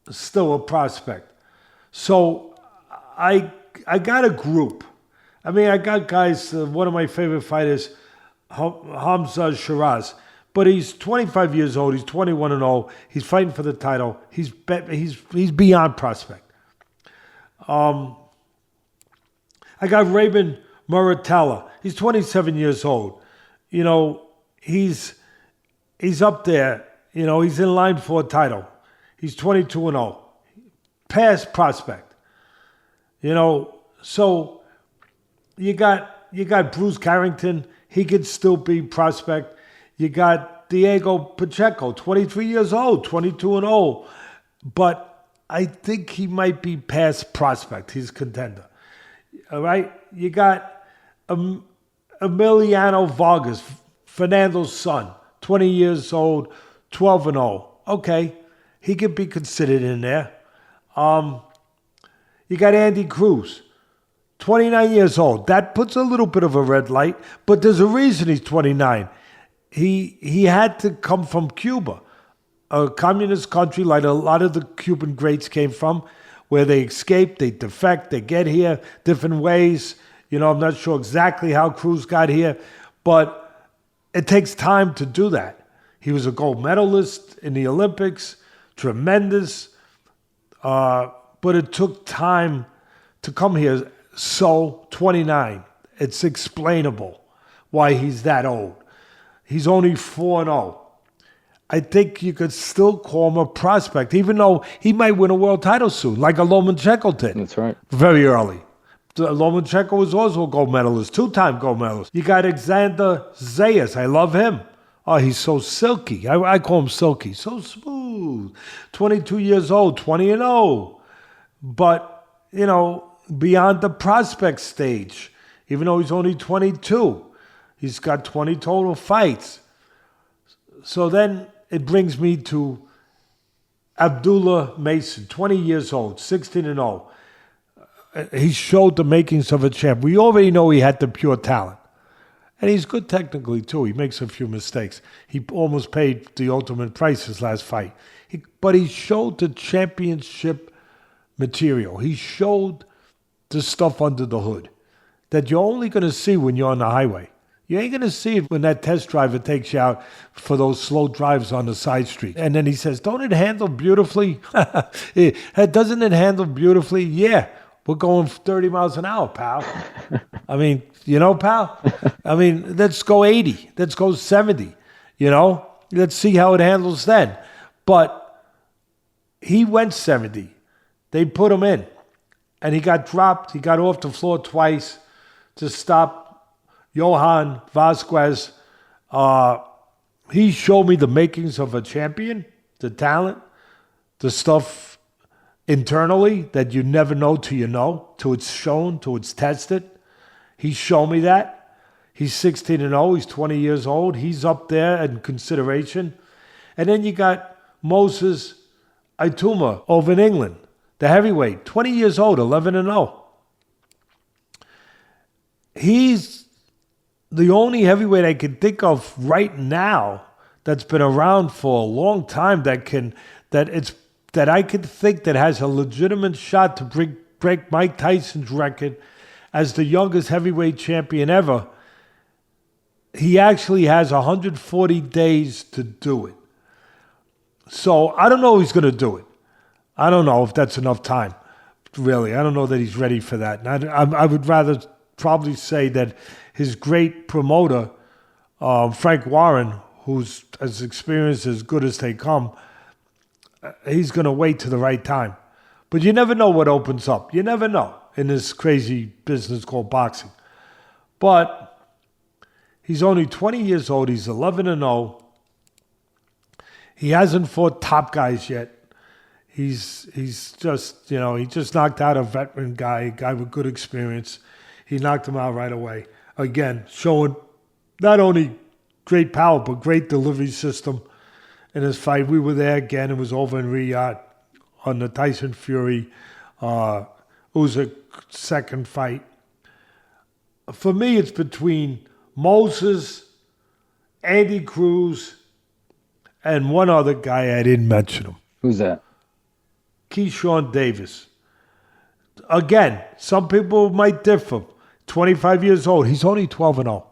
still a prospect. So I got a group. I mean, I got guys, one of my favorite fighters, Hamza Shiraz, but he's 25 years old, he's 21-0, he's fighting for the title, he's beyond prospect. I got Raymond Muratalla, he's 27 years old. He's up there, he's in line for a title. He's 22-0. Past prospect. So you got Bruce Carrington, he could still be prospect. You got Diego Pacheco, 23 years old, 22-0. But I think he might be past prospect. He's contender. All right? You got Emiliano Vargas, Fernando's son, 20 years old, 12-0. Okay, he could be considered in there. You got Andy Cruz, 29 years old. That puts a little bit of a red light, but there's a reason he's 29. He had to come from Cuba, a communist country like a lot of the Cuban greats came from, where they escape, they defect, they get here different ways. You know, I'm not sure exactly how Cruz got here, but it takes time to do that. He was a gold medalist in the Olympics, tremendous, but it took time to come here. So, 29, it's explainable why he's that old. He's only 4-0. I think you could still call him a prospect, even though he might win a world title soon, like a Lomachenko did. That's right. Very early. Lomachenko was also a gold medalist, 2-time gold medalist. You got Alexander Zayas. I love him. Oh, he's so silky. I call him silky. So smooth. 22 years old, 20-0. But, you know, beyond the prospect stage, even though he's only 22, he's got 20 total fights. So then it brings me to Abdullah Mason, 20 years old, 16-0. He showed the makings of a champ. We already know he had the pure talent. And he's good technically, too. He makes a few mistakes. He almost paid the ultimate price his last fight. But he showed the championship material. He showed the stuff under the hood that you're only going to see when you're on the highway. You ain't going to see it when that test driver takes you out for those slow drives on the side street. And then he says, don't it handle beautifully? Doesn't it handle beautifully? Yeah, we're going 30 miles an hour, pal. I mean, you know, pal? I mean, let's go 80. Let's go 70, you know? Let's see how it handles then. But he went 70. They put him in. And he got dropped. He got off the floor twice to stop Johan Vasquez. He showed me the makings of a champion, the talent, the stuff internally that you never know till you know, till it's shown, till it's tested. He showed me that. He's 16-0. He's 20 years old. He's up there in consideration. And then you got Moses Aituma over in England, the heavyweight, 20 years old, 11-0. He's the only heavyweight I can think of right now that's been around for a long time that I could think that has a legitimate shot to break Mike Tyson's record as the youngest heavyweight champion ever. He actually has 140 days to do it. So I don't know if he's going to do it. I don't know if that's enough time, really. I don't know that he's ready for that. And I would rather probably say that his great promoter, Frank Warren, who's as experienced as good as they come, he's going to wait to the right time. But you never know what opens up. You never know in this crazy business called boxing. But he's only 20 years old. He's 11-0. He hasn't fought top guys yet. He's just, you know, he just knocked out a veteran guy, a guy with good experience. He knocked him out right away. Again, showing not only great power, but great delivery system in his fight. We were there again. It was over in Riyadh on the Tyson Fury Usyk second fight. For me, it's between Moses, Andy Cruz, and one other guy I didn't mention him. Who's that? Keyshawn Davis. Again, some people might differ. 25 years old. He's only 12-0.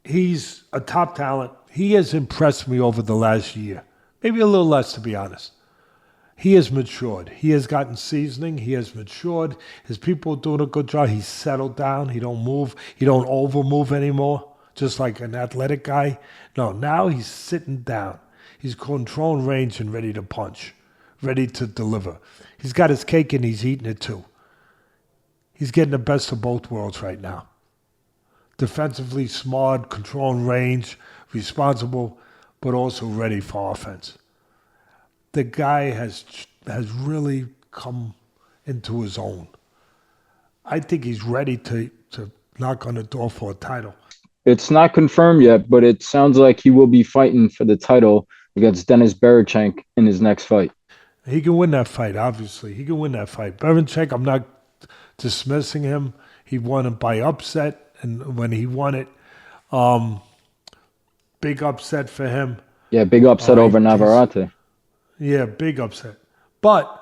He's a top talent. He has impressed me over the last year. Maybe a little less, to be honest. He has matured. He has gotten seasoning. He has matured. His people are doing a good job. He's settled down. He don't move. He don't over-move anymore, just like an athletic guy. No, now he's sitting down. He's controlling range and ready to punch, ready to deliver. He's got his cake and he's eating it too. He's getting the best of both worlds right now. Defensively smart, controlling range, responsible, but also ready for offense. The guy has really come into his own. I think he's ready to knock on the door for a title. It's not confirmed yet, but it sounds like he will be fighting for the title against Denis Berinchenko in his next fight. He can win that fight, obviously. He can win that fight. Berinchenko, I'm not dismissing him. He won it by upset, and when he won it, big upset for him. Yeah, big upset over Navarrete. Yeah, big upset. But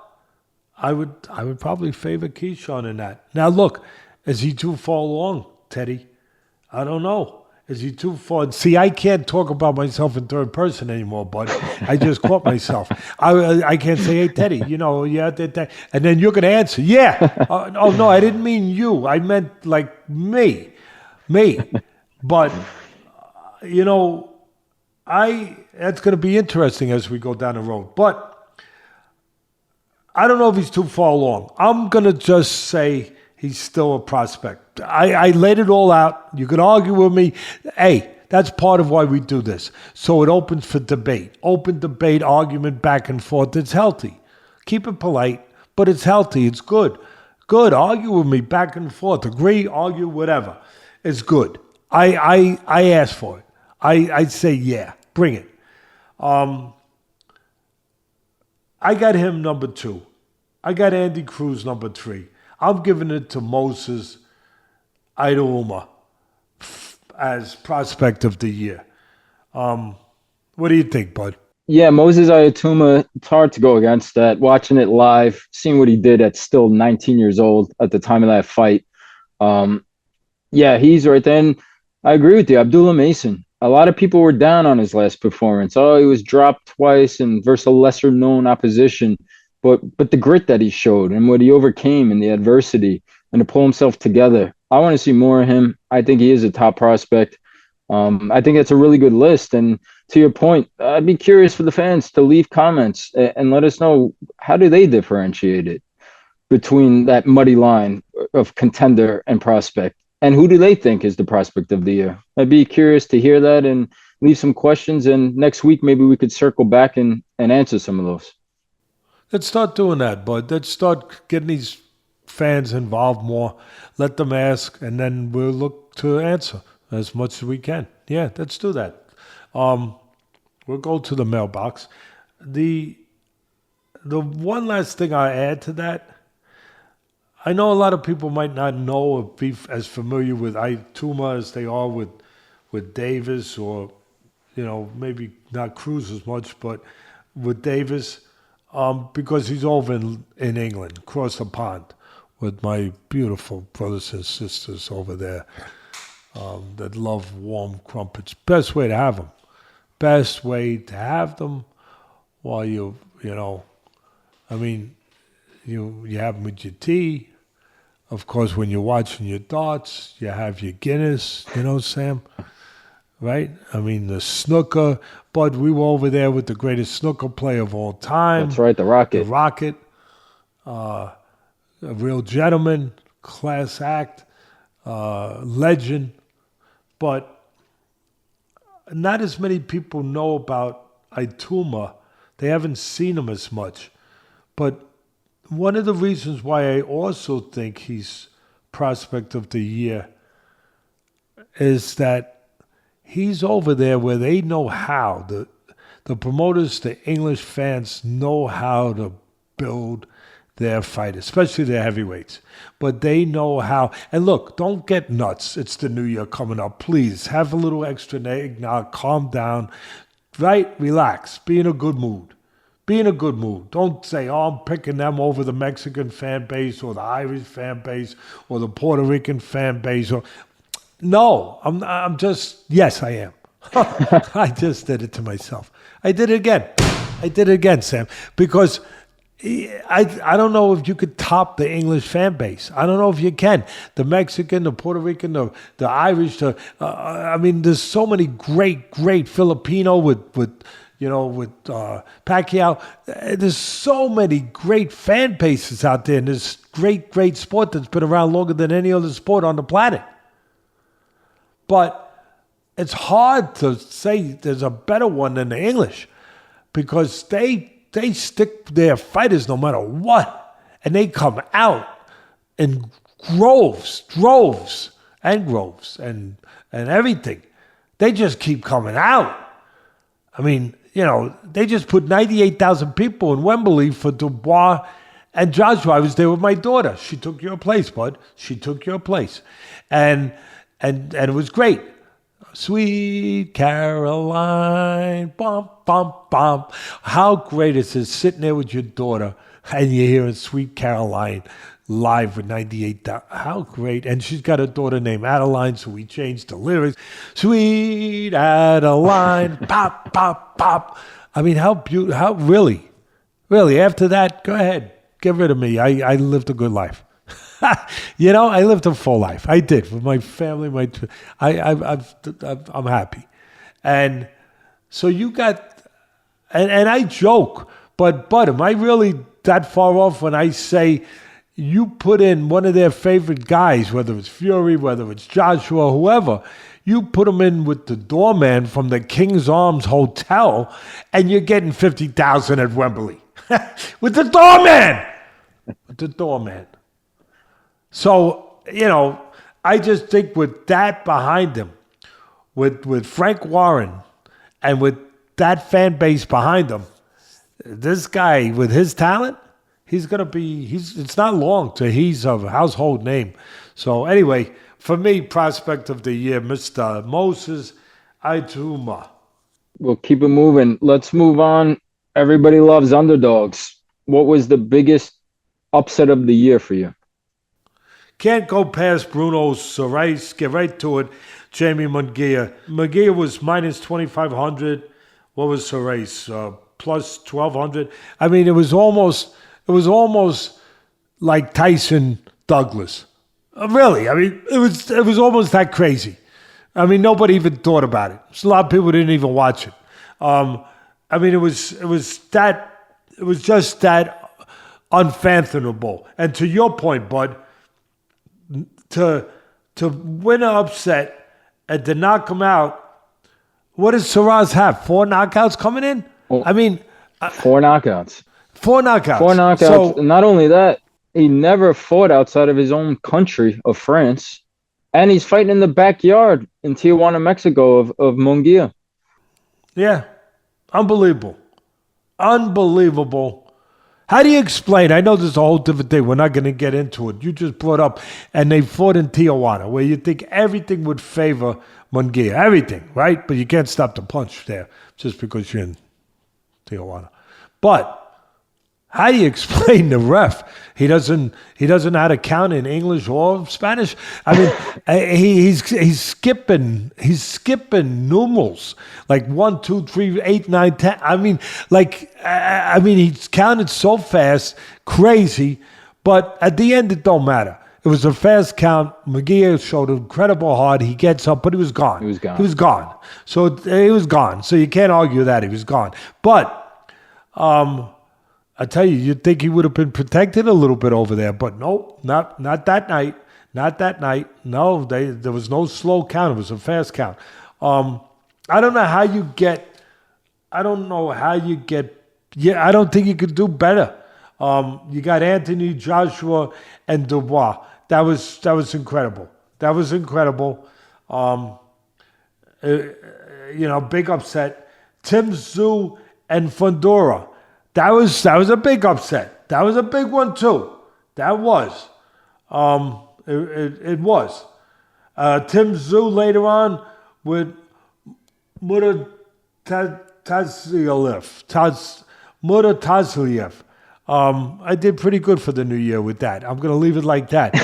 I would probably favor Keyshawn in that. Now look, is he too far along, Teddy? I don't know. Is he too far? See, I can't talk about myself in third person anymore, but I just caught myself. I can't say, hey, Teddy, yeah, and then you're going to answer, yeah. Oh, no, I didn't mean you. I meant like me. But, that's going to be interesting as we go down the road. But I don't know if he's too far along. I'm going to just say he's still a prospect. I laid it all out. You can argue with me. Hey, that's part of why we do this. So it opens for debate. Open debate, argument, back and forth. It's healthy. Keep it polite, but it's healthy. It's good. Good. Argue with me back and forth. Agree, argue, whatever. It's good. I ask for it. I say, yeah, bring it. I got him number 2. I got Andy Cruz number 3. I'm giving it to Moses Aiduma as prospect of the year. What do you think, bud? Yeah, Moses Ayatuma, it's hard to go against that. Watching it live, seeing what he did at still 19 years old at the time of that fight. Yeah, he's right then. I agree with you. Abdullah Mason. A lot of people were down on his last performance. Oh, he was dropped twice and versus a lesser known opposition. But the grit that he showed and what he overcame in the adversity and to pull himself together, I want to see more of him. I think he is a top prospect. I think that's a really good list. And to your point, I'd be curious for the fans to leave comments and let us know, how do they differentiate it between that muddy line of contender and prospect? And who do they think is the prospect of the year? I'd be curious to hear that and leave some questions. And next week, maybe we could circle back and answer some of those. Let's start doing that, bud. Let's start getting these fans involved more. Let them ask, and then we'll look to answer as much as we can. Yeah, let's do that. We'll go to the mailbox. The one last thing I add to that, I know a lot of people might not know or be as familiar with Aituma as they are with Davis, or maybe not Cruz as much, but with Davis. Because he's over in England, across the pond, with my beautiful brothers and sisters over there that love warm crumpets. Best way to have them. Best way to have them while you have them with your tea. Of course, when you're watching your darts, you have your Guinness, Sam. Right? I mean, the snooker. Bud, we were over there with the greatest snooker player of all time. That's right, the Rocket. The Rocket. A real gentleman, class act, legend. But not as many people know about Aituma. They haven't seen him as much. But one of the reasons why I also think he's prospect of the year is that he's over there where they know how. The promoters, the English fans know how to build their fight, especially their heavyweights. But they know how. And look, don't get nuts. It's the new year coming up. Please, have a little extra eggnog. Calm down. Right? Relax. Be in a good mood. Be in a good mood. Don't say, I'm picking them over the Mexican fan base or the Irish fan base or the Puerto Rican fan base. No, I'm just, yes, I am. I just did it to myself. I did it again, Sam, because I don't know if you could top the English fan base. I don't know if you can. The Mexican, the Puerto Rican, the Irish, there's so many great Filipino with Pacquiao. There's so many great fan bases out there in this great sport that's been around longer than any other sport on the planet. But it's hard to say there's a better one than the English, because they stick their fighters no matter what, and they come out in droves, and and everything. They just keep coming out. I mean, they just put 98,000 people in Wembley for Dubois and Joshua. I was there with my daughter. She took your place, bud. She took your place. And it was great. Sweet Caroline, bum, bum, bum. How great is it sitting there with your daughter and you're hearing Sweet Caroline live with 98,000. How great. And she's got a daughter named Adeline, so we changed the lyrics. Sweet Adeline, pop, pop, pop. I mean, how really, after that, go ahead, get rid of me. I lived a good life. I lived a full life. I did with my family. I'm happy, and so you got, and I joke, but am I really that far off when I say you put in one of their favorite guys, whether it's Fury, whether it's Joshua, whoever, you put them in with the doorman from the King's Arms Hotel, and you're getting 50,000 at Wembley with the doorman. With the doorman. So, I just think with that behind him, with Frank Warren, and with that fan base behind him, this guy with his talent, it's not long till he's a household name. So anyway, for me, prospect of the year, Mr. Moses Aituma. We'll keep it moving. Let's move on. Everybody loves underdogs. What was the biggest upset of the year for you? Can't go past Bruno Sorais. Get right to it. Jamie Munguia. Munguia was minus 2,500. What was Sorais? Plus 1,200. I mean, it was almost like Tyson Douglas. Really, I mean, it was almost that crazy. I mean, nobody even thought about it. So a lot of people didn't even watch it. I mean, it was just that unfathomable. And to your point, Bud, to win an upset and to knock him out, what does Sorais have? 4 knockouts coming in? Oh, I mean, 4 knockouts. 4 knockouts. 4 knockouts. So, not only that, he never fought outside of his own country of France. And he's fighting in the backyard in Tijuana, Mexico of Munguia. Yeah. Unbelievable. Unbelievable. How do you explain? I know this is a whole different thing. We're not going to get into it. You just brought up, and they fought in Tijuana, where you think everything would favor Munguia. Everything, right? But you can't stop the punch there just because you're in Tijuana. But how do you explain the ref? He doesn't know how to count in English or Spanish. I mean, he's skipping numerals like 1, 2, 3, 8, 9, 10. I mean, he's counted so fast, crazy. But at the end, it don't matter. It was a fast count. Munguia showed incredible heart. He gets up, but he was gone. He was gone. He was gone. So he was gone. So you can't argue that he was gone. But I tell you, you'd think he would have been protected a little bit over there, but nope, not that night. Not that night. No, there was no slow count. It was a fast count. I don't know how you get. Yeah, I don't think you could do better. You got Anthony, Joshua, and Dubois. That was incredible. That was incredible. Big upset. Tim Tszyu and Fundora. That was a big upset. That was a big one too. That was. It was. Tim Tszyu later on with Murat Tazliev. I did pretty good for the new year with that. I'm going to leave it like that.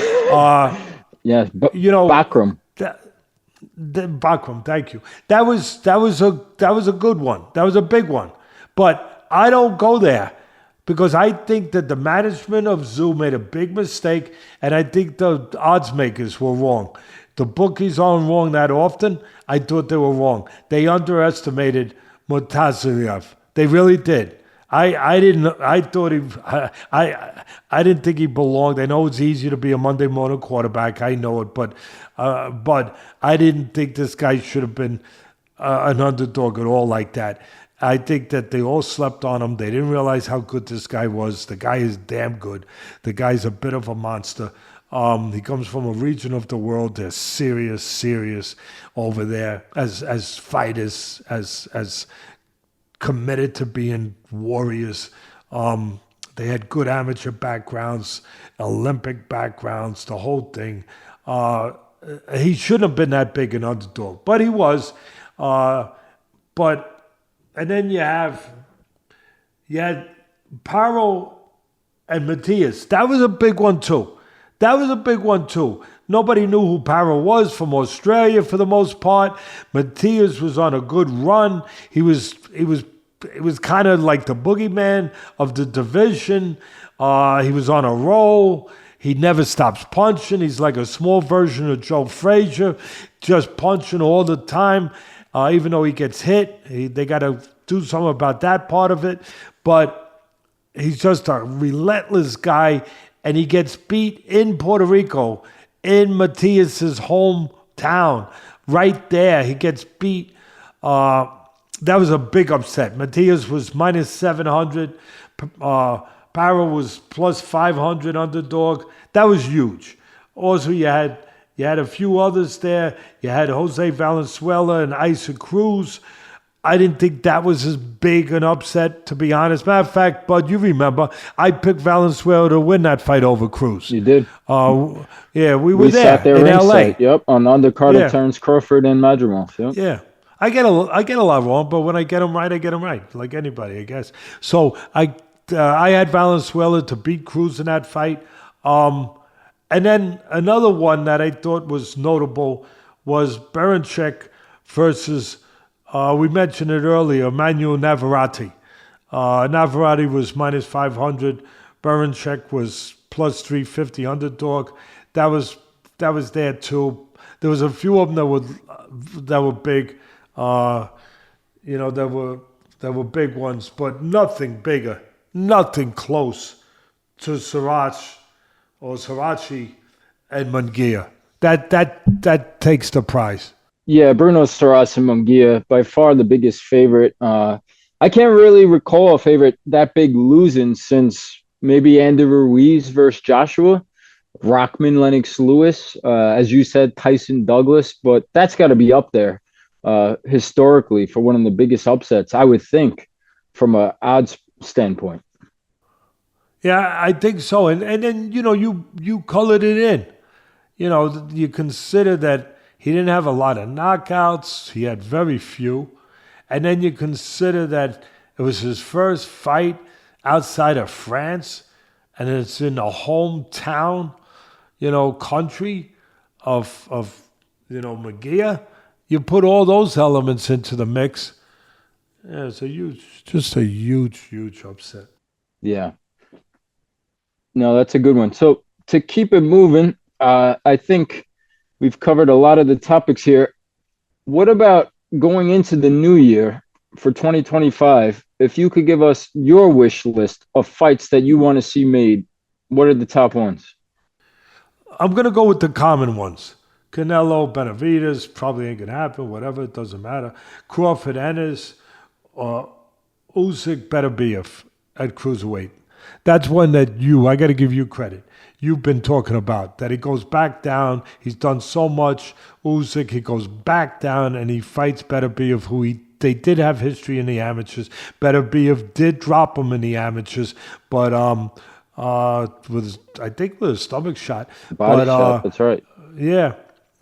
Yes, Bakram. Bakram, thank you. That was a good one. That was a big one. But I don't go there because I think that the management of Tszyu made a big mistake, and I think the odds makers were wrong. The bookies aren't wrong that often. I thought they were wrong. They underestimated Mutaziliev. They really did. I didn't think he belonged. I know it's easy to be a Monday morning quarterback. I know it, but I didn't think this guy should have been an underdog at all like that. I think that they all slept on him. They didn't realize how good this guy was. The guy is damn good. The guy's a bit of a monster. He comes from a region of the world. They're serious over there as fighters, as committed to being warriors. They had good amateur backgrounds, Olympic backgrounds, the whole thing. He shouldn't have been that big an underdog, but he was. And then you had Paro and Matthias. That was a big one too. Nobody knew who Paro was, from Australia for the most part. Matthias was on a good run. It was kind of like the boogeyman of the division. He was on a roll. He never stops punching. He's like a small version of Joe Frazier, just punching all the time. Even though he gets hit, they got to do something about that part of it. But he's just a relentless guy, and he gets beat in Puerto Rico, in Matthias's hometown, right there. He gets beat. That was a big upset. Matthias was minus 700. Paro was plus 500 underdog. That was huge. Also, you had a few others there. You had Jose Valenzuela and Isaac Cruz. I didn't think that was as big an upset, to be honest. Matter of fact, Bud, you remember, I picked Valenzuela to win that fight over Cruz. You did. Yeah, we were we there sat there in L.A. Yep, on the undercard of Terrence Crawford and Madrimov. Yep. Yeah. I get a lot wrong, but when I get them right, I get them right, like anybody, I guess. So I had Valenzuela to beat Cruz in that fight. And then another one that I thought was notable was Berenchek versus, we mentioned it earlier, Manuel Navarrete. Navarrete was minus 500. Berenchek was plus 350 underdog. That was there too. There was a few of them that were big. There were big ones, but nothing bigger, nothing close to Sirachi and Munguia. That takes the prize. Yeah, Bruno Sirachi and Munguia, by far the biggest favorite. I can't really recall a favorite that big losing since maybe Andy Ruiz versus Joshua, Rockman, Lennox Lewis, as you said, Tyson Douglas, but that's got to be up there historically for one of the biggest upsets, I would think, from an odds standpoint. Yeah, I think so. And then, you colored it in. You consider that he didn't have a lot of knockouts. He had very few. And then you consider that it was his first fight outside of France, and it's in the hometown, country of Munguia. You put all those elements into the mix. Yeah, it's just a huge upset. Yeah. No, that's a good one. So to keep it moving, I think we've covered a lot of the topics here. What about going into the new year for 2025? If you could give us your wish list of fights that you want to see made, what are the top ones? I'm going to go with the common ones. Canelo, Benavidez, probably ain't going to happen, whatever, it doesn't matter. Crawford, Ennis, Usyk, Beterbiev at cruiserweight. That's one that I got to give you credit. You've been talking about that he goes back down. He's done so much. Usyk, he goes back down and he fights Beterbiev, who they did have history in the amateurs. Beterbiev did drop him in the amateurs, but I think with a stomach shot. Body shot, that's right. Yeah.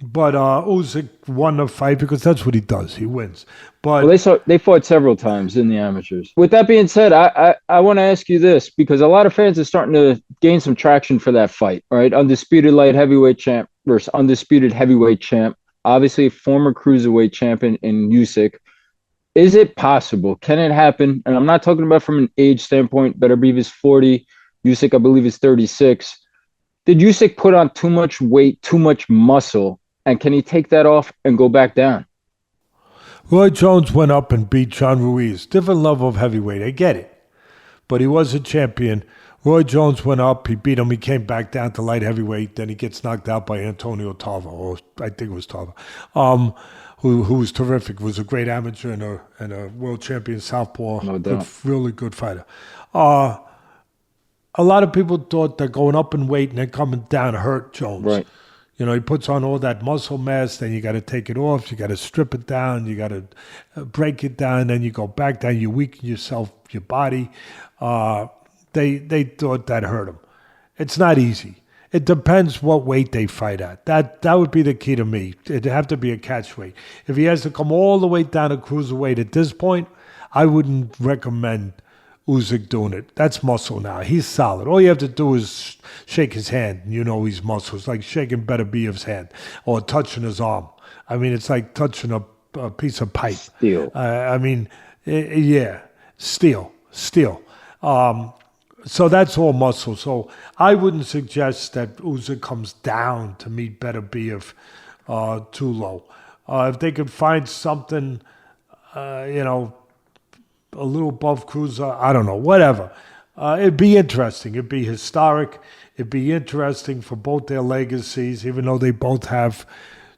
But Usyk won the fight because that's what he does. He wins. But they fought several times in the amateurs. With that being said, I want to ask you this, because a lot of fans are starting to gain some traction for that fight, right? Undisputed light heavyweight champ versus undisputed heavyweight champ. Obviously, former cruiserweight champion in Usyk. Is it possible? Can it happen? And I'm not talking about from an age standpoint. Beterbiev is 40. Usyk, I believe, is 36. Did Usyk put on too much weight, too much muscle? And can he take that off and go back down? Roy Jones went up and beat John Ruiz. Different level of heavyweight. I get it. But he was a champion. Roy Jones went up. He beat him. He came back down to light heavyweight. Then he gets knocked out by Antonio Tarver, or I think it was Tarver, who was terrific. Was a great amateur and a world champion southpaw. No doubt. Really good fighter. a lot of people thought that going up in weight and then coming down hurt Jones. Right. You know, he puts on all that muscle mass, then you got to take it off, you got to strip it down, you got to break it down, then you go back down, you weaken yourself, your body. They thought that hurt him. It's not easy. It depends what weight they fight at. That would be the key to me. It'd have to be a catch weight. If he has to come all the way down to cruiserweight at this point, I wouldn't recommend Usyk doing it. That's muscle now. He's solid. All you have to do is shake his hand. You know he's muscle. It's like shaking Beterbiev's hand or touching his arm. I mean, it's like touching a piece of pipe. Steel. Yeah, steel. So that's all muscle. So I wouldn't suggest that Usyk comes down to meet Beterbiev too low. If they could find something, a little above cruiser, I don't know, whatever. It'd be interesting. It'd be historic. It'd be interesting for both their legacies, even though they both have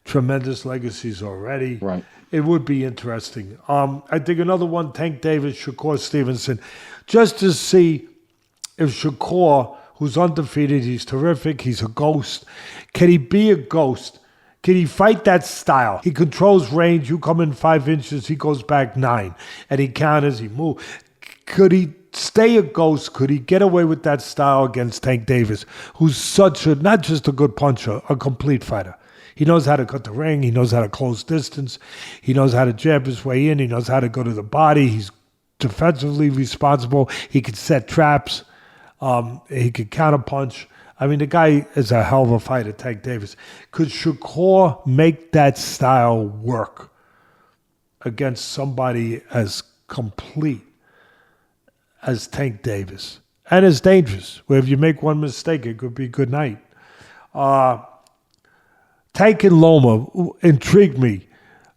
tremendous legacies already. Right. It would be interesting. I think another one, Tank Davis, Shakur Stevenson, just to see if Shakur, who's undefeated, he's terrific, he's a ghost. Can he be a ghost? Can he fight that style? He controls range. You come in 5 inches, he goes back 9. And he counters, he moves. Could he stay a ghost? Could he get away with that style against Tank Davis, who's such a, not just a good puncher, a complete fighter? He knows how to cut the ring. He knows how to close distance. He knows how to jab his way in. He knows how to go to the body. He's defensively responsible. He could set traps. He could counterpunch. I mean, the guy is a hell of a fighter, Tank Davis. Could Shakur make that style work against somebody as complete as Tank Davis? And as dangerous, where if you make one mistake, it could be good night. Tank and Loma intrigued me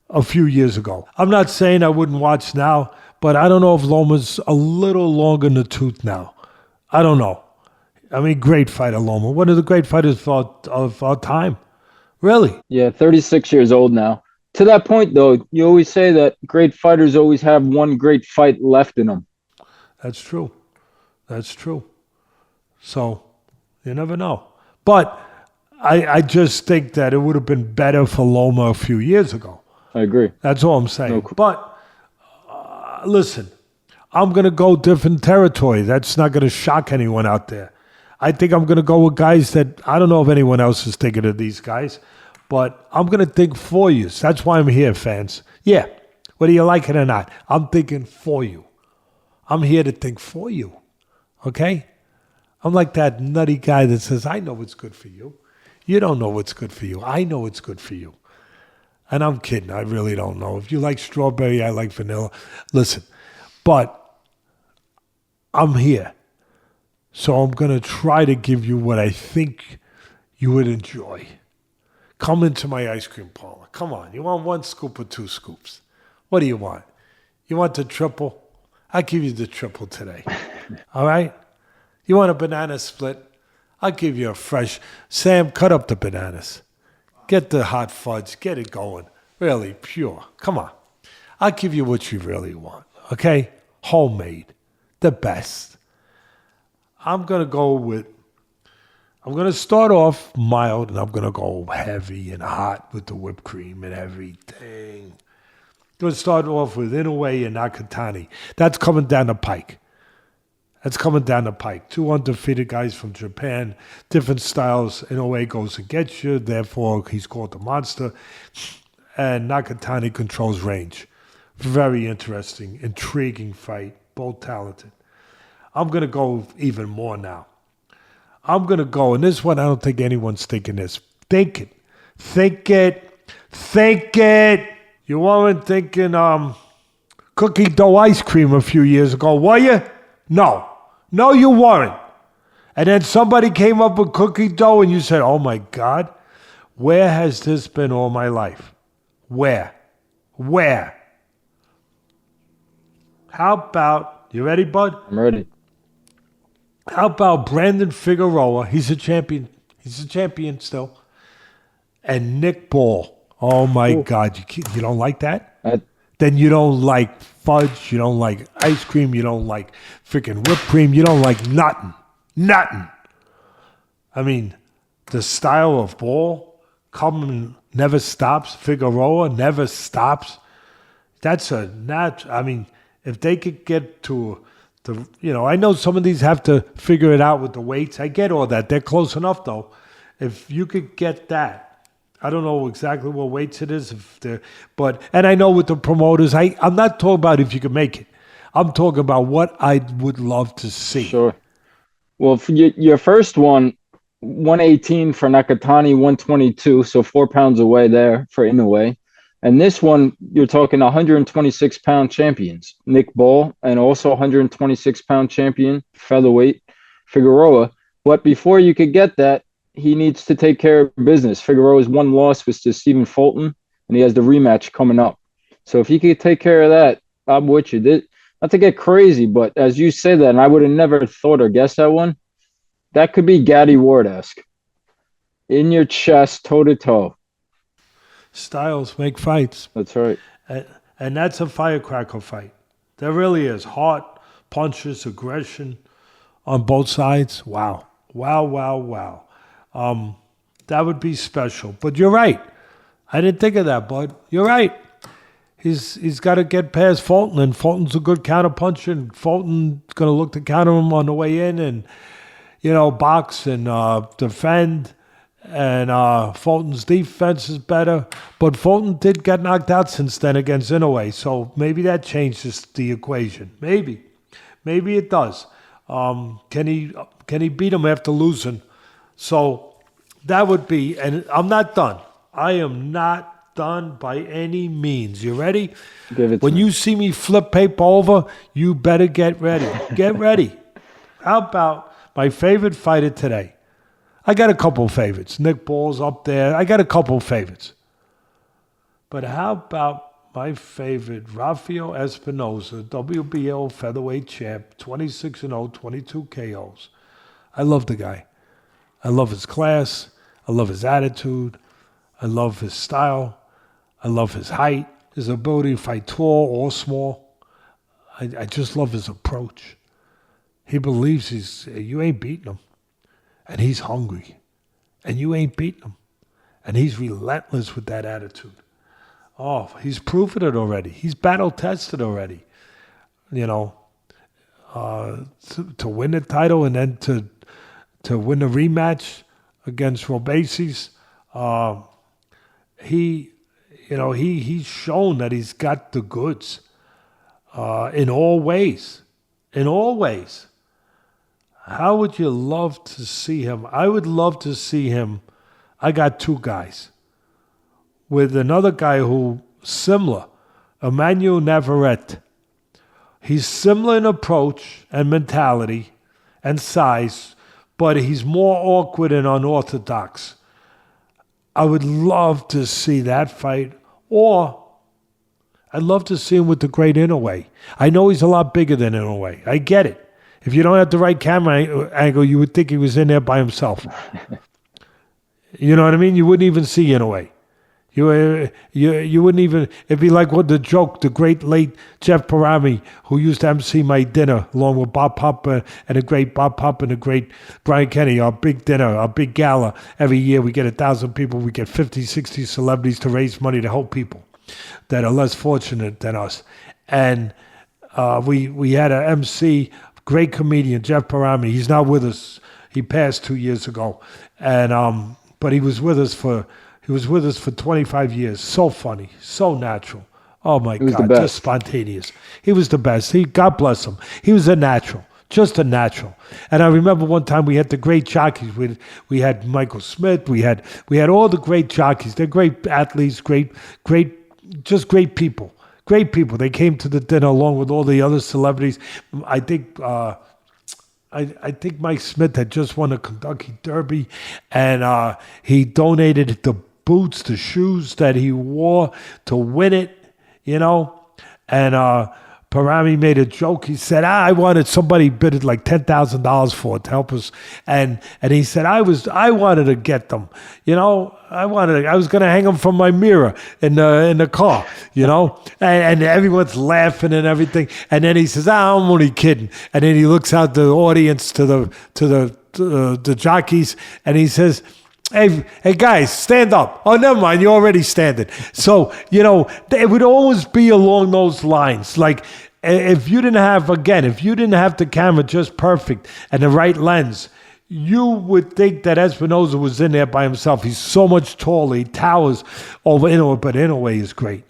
a few years ago. I'm not saying I wouldn't watch now, but I don't know if Loma's a little long in the tooth now. I don't know. I mean, great fighter, Loma. One of the great fighters of our time. Really? Yeah, 36 years old now. To that point, though, you always say that great fighters always have one great fight left in them. That's true. That's true. So, you never know. But I just think that it would have been better for Loma a few years ago. I agree. That's all I'm saying. But, listen, I'm going to go different territory. That's not going to shock anyone out there. I think I'm going to go with guys that I don't know if anyone else is thinking of these guys, but I'm going to think for you. That's why I'm here, fans. Yeah, whether you like it or not, I'm thinking for you. I'm here to think for you, okay? I'm like that nutty guy that says, I know what's good for you. You don't know what's good for you. I know what's good for you. And I'm kidding. I really don't know. If you like strawberry, I like vanilla. Listen, but I'm here. So I'm going to try to give you what I think you would enjoy. Come into my ice cream parlor. Come on. You want 1 scoop or 2 scoops? What do you want? You want the triple? I'll give you the triple today. All right? You want a banana split? I'll give you a fresh. Sam, cut up the bananas. Get the hot fudge. Get it going. Really pure. Come on. I'll give you what you really want. Okay? Homemade. The best. I'm going to start off mild, and I'm going to go heavy and hot with the whipped cream and everything. I'm going to start off with Inoue and Nakatani. That's coming down the pike. 2 undefeated guys from Japan, different styles. Inoue goes and gets you, therefore he's called the monster. And Nakatani controls range. Very interesting, intriguing fight, both talented. I'm going to go even more now. I'm going to go, and this one I don't think anyone's thinking this. Think it. You weren't thinking cookie dough ice cream a few years ago, were you? No, you weren't. And then somebody came up with cookie dough and you said, oh my God, where has this been all my life? Where? How about, you ready, bud? I'm ready. How about Brandon Figueroa? He's a champion. He's a champion still. And Nick Ball. Oh, my God. You don't like that? Then you don't like fudge. You don't like ice cream. You don't like freaking whipped cream. You don't like nothing. Nothing. I mean, the style of ball, coming never stops. Figueroa never stops. That's a natural. I mean, if they could get to the, I know some of these have to figure it out with the weights. I get all that. They're close enough, though. If you could get that, I don't know exactly what weights it is. And I know with the promoters, I'm not talking about if you can make it. I'm talking about what I would love to see. Sure. Well, for your first one, 118 for Nakatani, 122, so 4 pounds away there for Inoue. And this one, you're talking 126-pound champions, Nick Ball, and also 126-pound champion, featherweight, Figueroa. But before you could get that, he needs to take care of business. Figueroa's one loss was to Stephen Fulton, and he has the rematch coming up. So if he could take care of that, I'm with you. Not to get crazy, but as you say that, and I would have never thought or guessed that one, that could be Gaddy Ward-esque. In your chest, toe-to-toe. Styles make fights. That's right. And that's a firecracker fight. There really is. Heart, punches, aggression on both sides. Wow. Wow, wow, wow. That would be special. But you're right. I didn't think of that, bud. You're right. He's got to get past Fulton, and Fulton's a good counterpuncher, and Fulton's going to look to counter him on the way in and, box and defend. And Fulton's defense is better. But Fulton did get knocked out since then against Inoue, so maybe that changes the equation. Maybe it does. Can he beat him after losing? So that would be, and I'm not done. I am not done by any means. You ready? When you see me flip paper over, you better get ready. Get ready. How about my favorite fighter today? I got a couple favorites. Nick Ball's up there. I got a couple favorites. But how about my favorite, Rafael Espinoza, WBO featherweight champ, 26-0, 22 KOs. I love the guy. I love his class. I love his attitude. I love his style. I love his height, his ability to fight tall or small. I just love his approach. He believes you ain't beating him. And he's hungry. And you ain't beating him. And he's relentless with that attitude. Oh, he's proven it already. He's battle-tested already. To win the title and then to win the rematch against Robesis, he's shown that he's got the goods in all ways. In all ways. How would you love to see him? I would love to see him. I got two guys. With another guy who similar, Emmanuel Navarrete. He's similar in approach and mentality and size, but he's more awkward and unorthodox. I would love to see that fight, or I'd love to see him with the great Inoue. I know he's a lot bigger than Inoue. I get it. If you don't have the right camera angle, you would think he was in there by himself. You know what I mean? You wouldn't even see Inoue. You wouldn't even, it'd be like what the joke, the great late Jeff Parami, who used to MC my dinner along with Bob Papa and the great Bob Papa and the great Brian Kenny, our big dinner, our big gala. Every year we get 1,000 people, we get 50, 60 celebrities to raise money to help people that are less fortunate than us. And we had an MC, great comedian, Jeff Parami. He's not with us. He passed 2 years ago. And but he was with us for 25 years. So funny, so natural. Oh my God, just spontaneous. He was the best. God bless him. He was a natural, just a natural. And I remember one time we had the great jockeys. We had Michael Smith. We had all the great jockeys. They're great athletes, great people. Great people. They came to the dinner along with all the other celebrities. I think Mike Smith had just won a Kentucky Derby, and he donated the boots, the shoes that he wore to win it, And Parami made a joke. He said, I wanted somebody bid it like $10,000 for it to help us. And he said, I wanted to get them. I was going to hang them from my mirror in the car, and everyone's laughing and everything. And then he says, I'm only kidding. And then he looks out the audience to the jockeys and he says, Hey guys, stand up. Oh, never mind. You're already standing. So, it would always be along those lines. Like if you didn't have the camera just perfect and the right lens, you would think that Espinoza was in there by himself. He's so much taller. He towers over Inoue, but Inoue is great.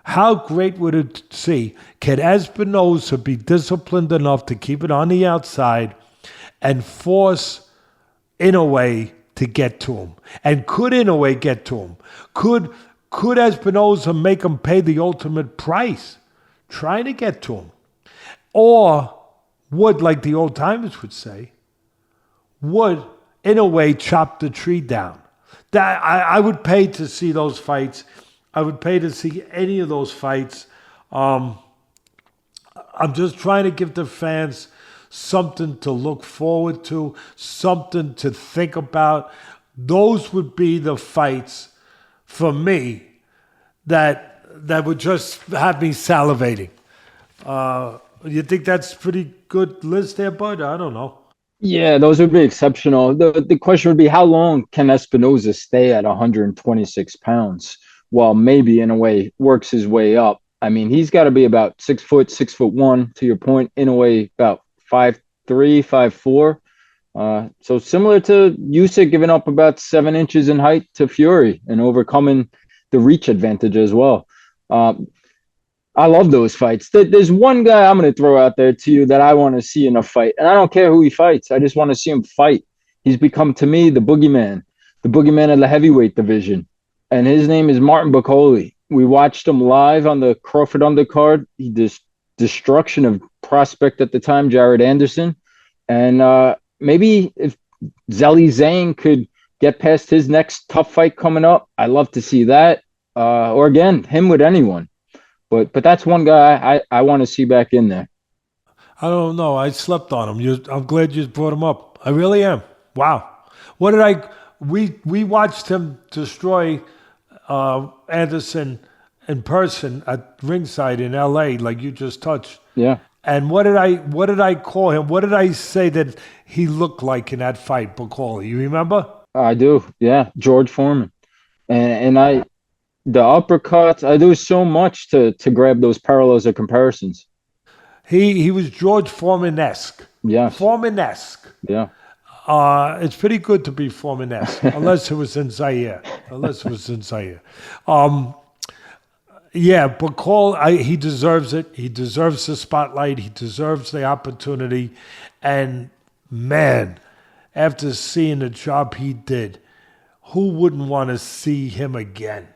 How great would it see? Can Espinoza be disciplined enough to keep it on the outside and force Inoue to get to him? And could Inoue get to him? Could Espinoza make him pay the ultimate price trying to get to him? Or would, like the old timers would say, would Inoue chop the tree down? That I would pay to see those fights. I would pay to see any of those fights. I'm just trying to give the fans something to look forward to, something to think about. Those would be the fights for me that would just have me salivating. You think that's a pretty good list there, bud? I don't know. Yeah, those would be exceptional. The question would be, how long can Espinoza stay at 126 pounds while maybe in a way works his way up? I mean, he's got to be about 6 foot, 6'1", to your point, in a way about 5'3", 5'4". So similar to Usyk giving up about 7 inches in height to Fury and overcoming the reach advantage as well. I love those fights. There's one guy I'm going to throw out there to you that I want to see in a fight. And I don't care who he fights. I just want to see him fight. He's become, to me, the boogeyman of the heavyweight division. And his name is Martin Bakole. We watched him live on the Crawford undercard. He just destruction of prospect at the time, Jared Anderson. And maybe if Zhilei Zhang could get past his next tough fight coming up, I'd love to see that. Or again, him with anyone. But that's one guy I want to see back in there. I don't know. I slept on him. I'm glad you brought him up. I really am. Wow. What did we watched him destroy Anderson in person at ringside in LA, like you just touched. Yeah. And what did I call him? What did I say that he looked like in that fight, Bakole? You remember? I do. Yeah. George Foreman. And the uppercuts, I do so much to grab those parallels or comparisons. He was George Foreman-esque. Yeah. Foreman-esque. Yeah. It's pretty good to be Foreman-esque, unless it was in Zaire. Yeah, Bakole, he deserves it. He deserves the spotlight. He deserves the opportunity. And man, after seeing the job he did, who wouldn't want to see him again?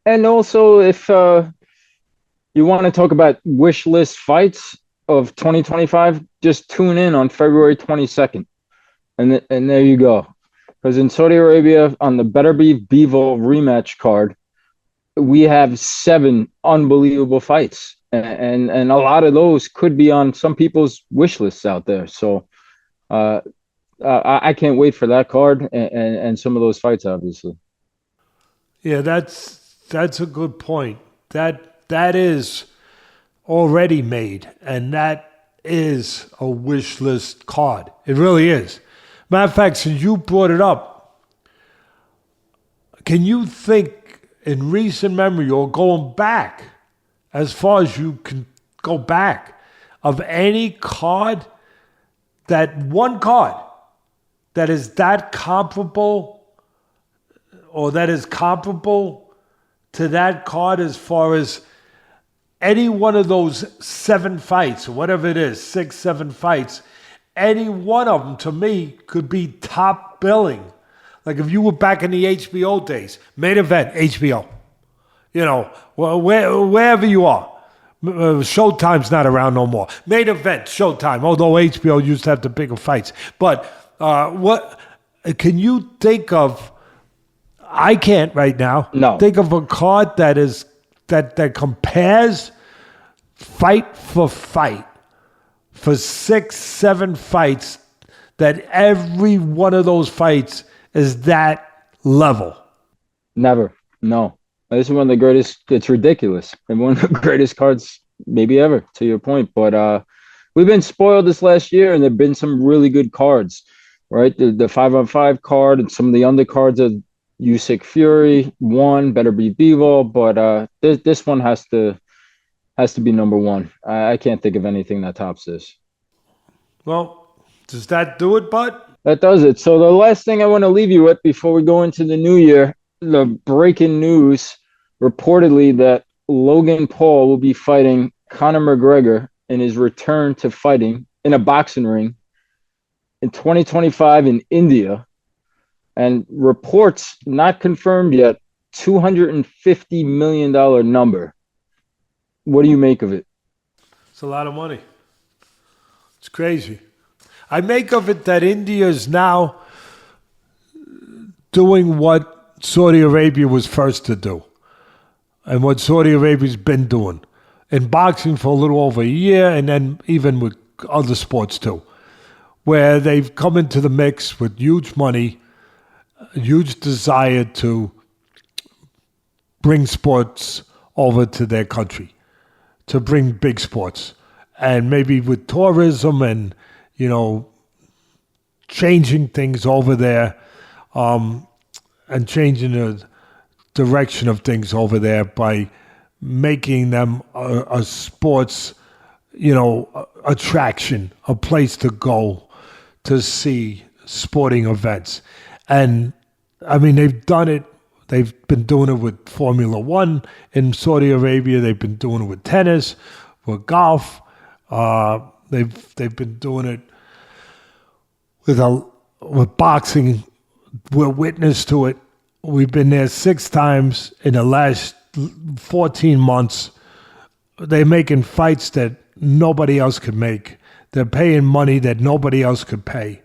And also, if you want to talk about wish list fights of 2025, just tune in on February 22nd. And there you go. Because in Saudi Arabia, on the Better Be Bivol rematch card, we have 7 unbelievable fights. And a lot of those could be on some people's wish lists out there. So I can't wait for that card and some of those fights, obviously. Yeah, that's a good point. That is already made, and that is a wish list card. It really is. Matter of fact, since you brought it up, can you think in recent memory or going back, as far as you can go back, of any card, that one card that is that comparable or that is comparable to that card as far as any one of those 7 fights, or whatever it is, 6, 7 fights, any one of them to me could be top billing. Like if you were back in the HBO days, main event, HBO, wherever you are. Showtime's not around no more. Main event, Showtime, although HBO used to have the bigger fights. But what can you think of? I can't right now. No. Think of a card that compares fight for 6, 7 fights, that every one of those fights is that level? Never. No. This is one of the greatest. It's ridiculous. And one of the greatest cards maybe ever, to your point. But we've been spoiled this last year, and there have been some really good cards, right? The 5-on-5 card and some of the undercards of Usyk Fury, better be Bivol. But this one has to be number one. I can't think of anything that tops this. Well, does that do it, Bud? That does it. So the last thing I want to leave you with before we go into the new year, the breaking news reportedly that Logan Paul will be fighting Conor McGregor in his return to fighting in a boxing ring in 2025 in India. And reports, not confirmed yet, $250 million number. What do you make of it? It's a lot of money. It's crazy. I make of it that India is now doing what Saudi Arabia was first to do, and what Saudi Arabia's been doing in boxing for a little over a year, and then even with other sports too, where they've come into the mix with huge money, a huge desire to bring sports over to their country, to bring big sports, and maybe with tourism and, changing things over there, and changing the direction of things over there by making them a sports, attraction, a place to go to see sporting events. And I mean, they've done it. They've been doing it with Formula One in Saudi Arabia. They've been doing it with tennis, with golf. They've been doing it with boxing. We're witness to it. We've been there 6 times in the last 14 months. They're making fights that nobody else could make. They're paying money that nobody else could pay.